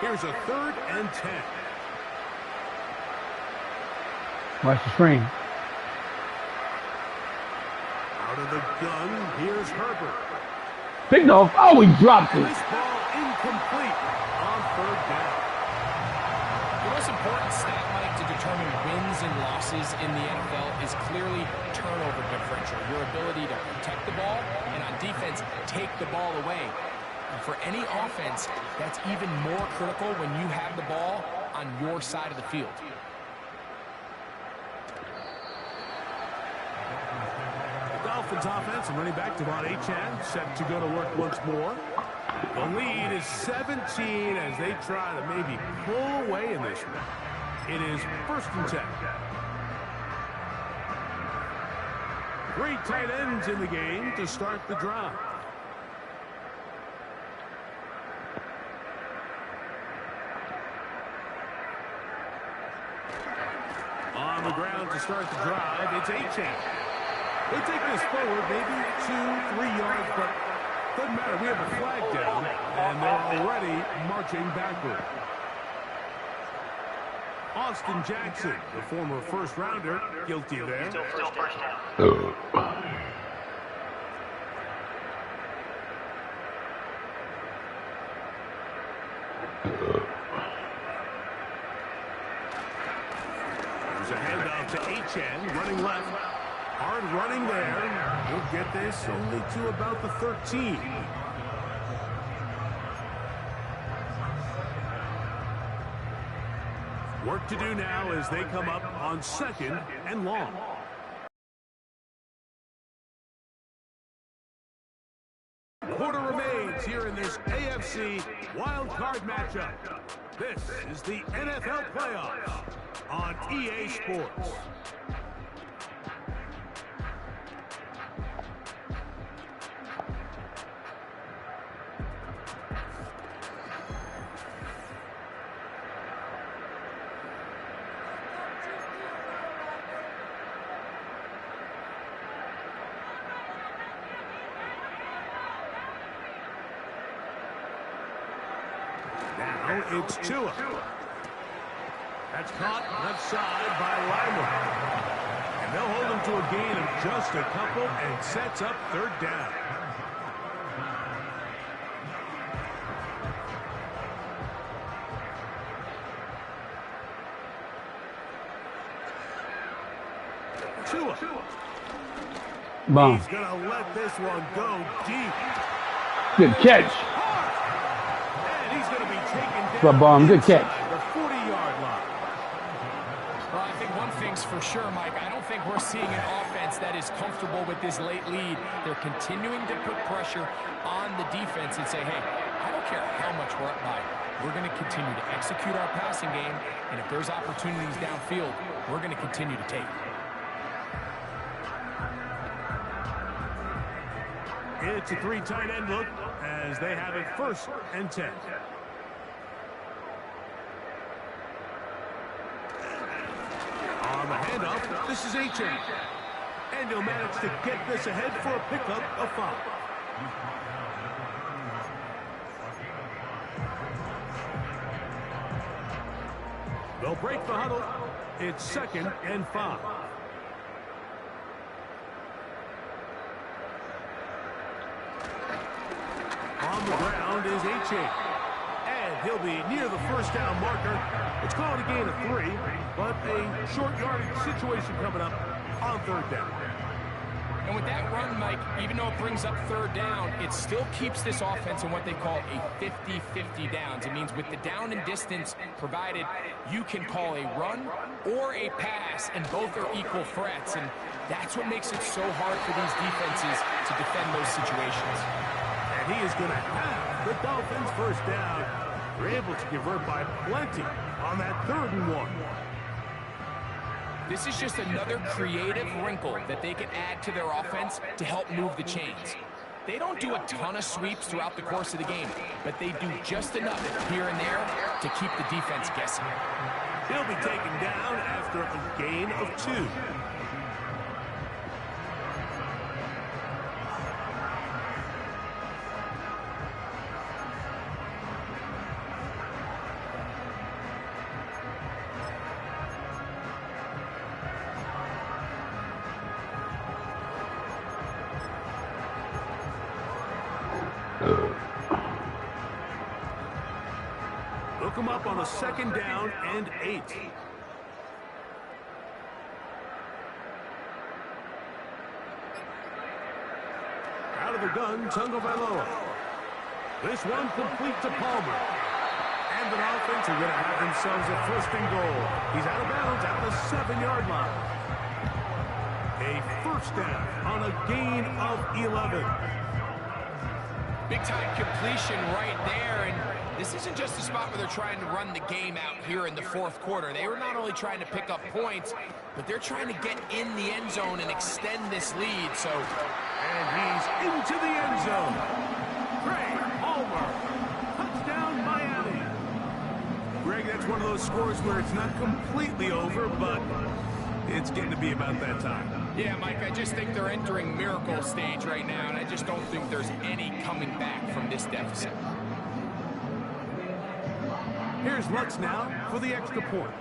[SPEAKER 3] Here's a 3rd and 10.
[SPEAKER 1] Watch the screen.
[SPEAKER 3] Out of the gun, here's Herbert.
[SPEAKER 1] Picked off. Oh, he dropped
[SPEAKER 3] And
[SPEAKER 1] it.
[SPEAKER 3] this ball incomplete on 3rd down.
[SPEAKER 4] The most important stat, Mike, to determine wins and losses in the NFL is clearly turnover differential, your ability to protect the ball, and on defense, take the ball away. And for any offense, that's even more critical when you have the ball on your side of the field.
[SPEAKER 3] Dolphins offense and running back Devon Achane set to go to work once more. The lead is 17 as they try to maybe pull away in this one. It is 1st and 10. 3 tight ends in the game to start the drive. On the ground to start the drive, it's Achane. They take this forward, maybe 2-3 yards, but doesn't matter. We have a flag down, and they're already marching backward. Austin Jackson, the former first-rounder, guilty there.
[SPEAKER 6] Still first down.
[SPEAKER 3] There's a handoff to Achane, running left. Hard running there. We'll get this only to about the 13. Work to do now as they come up on 2nd and long. Quarter remains here in this AFC wild card matchup. This is the NFL playoffs on EA Sports. Now it's Tua. That's caught left side by Lima. And they'll hold him to a gain of just a couple and sets up 3rd down. Tua.
[SPEAKER 1] Bomb.
[SPEAKER 3] He's going to let this one go deep.
[SPEAKER 1] Good catch.
[SPEAKER 3] And he's going to be taken down.
[SPEAKER 1] Good bomb. Good catch.
[SPEAKER 3] The 40-yard line.
[SPEAKER 4] Well, I think one thing's for sure, Mike. I don't think we're seeing an offense that is comfortable with this late lead. They're continuing to put pressure on the defense and say, hey, I don't care how much we're up by. We're going to continue to execute our passing game, and if there's opportunities downfield, we're going to continue to take.
[SPEAKER 3] It's a 3 tight end look as they have it 1st and 10. On the handoff, this is Achane. And he'll manage to get this ahead for a pickup of 5. They'll break the huddle. It's 2nd and 5. On the ground is H.A. And he'll be near the first down marker. It's called a gain of 3, but a short yardage situation coming up on 3rd down.
[SPEAKER 4] And with that run, Mike, even though it brings up 3rd down, it still keeps this offense in what they call a 50-50 downs. It means with the down and distance provided, you can call a run or a pass, and both are equal threats. And that's what makes it so hard for these defenses to defend those situations.
[SPEAKER 3] And he is going to have the Dolphins first down. They're able to convert by plenty on that 3rd and 1.
[SPEAKER 4] This is just another creative wrinkle that they can add to their offense to help move the chains. They don't do a ton of sweeps throughout the course of the game, but they do just enough here and there to keep the defense guessing.
[SPEAKER 3] He'll be taken down after a gain of 2. Look him up on a 2nd down and 8. Out of the gun, Tagovailoa. This one complete to Palmer. And the offense are going to have themselves a 1st and goal. He's out of bounds at the 7-yard line. A 1st down on a gain of 11.
[SPEAKER 4] Big-time completion right there, and this isn't just a spot where they're trying to run the game out here in the 4th quarter. They were not only trying to pick up points, but they're trying to get in the end zone and extend this lead.
[SPEAKER 3] And he's into the end zone. Greg Palmer. Touchdown, Miami. Greg, that's one of those scores where it's not completely over, but it's getting to be about that time.
[SPEAKER 4] Yeah, Mike, I just think they're entering miracle stage right now, and I just don't think there's any coming back from this deficit.
[SPEAKER 3] Here's Lutz now for the extra point.